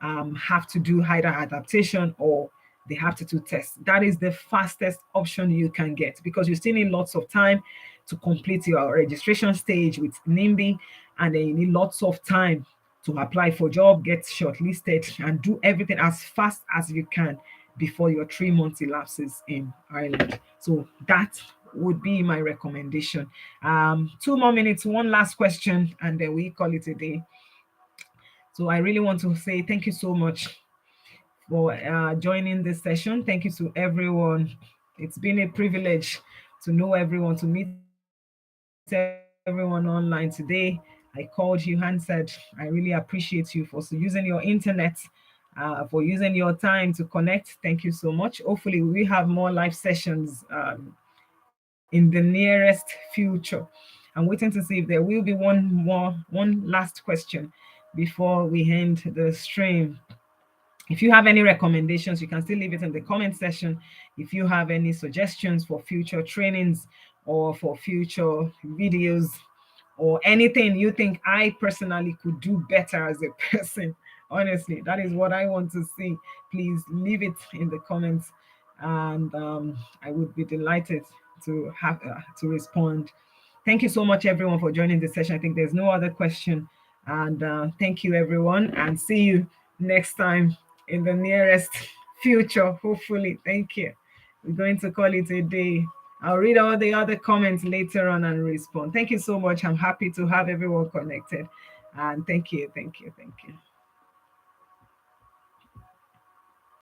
have to do either adaptation or the aptitude test. That is the fastest option you can get, because you still need lots of time to complete your registration stage with NIMBY, and then you need lots of time to apply for job, get shortlisted, and do everything as fast as you can before your 3 months elapses in Ireland. So that would be my recommendation. 2 more minutes, one last question, and then we call it a day. So I really want to say thank you so much for joining this session. Thank you to everyone. It's been a privilege to know everyone, to meet everyone online today. I called you and said, I really appreciate you for using your internet, for using your time to connect. Thank you so much. Hopefully, we have more live sessions in the nearest future. I'm waiting to see if there will be one last question before we end the stream. If you have any recommendations, you can still leave it in the comment section. If you have any suggestions for future trainings or for future videos or anything you think I personally could do better as a person, honestly, that is what I want to see. Please leave it in the comments, and I would be delighted to have to respond. Thank you so much, everyone, for joining this session. I think there's no other question. And thank you, everyone, and see you next time in the nearest future, hopefully. Thank you. We're going to call it a day. I'll read all the other comments later on and respond. Thank you so much. I'm happy to have everyone connected. And thank you, thank you, thank you.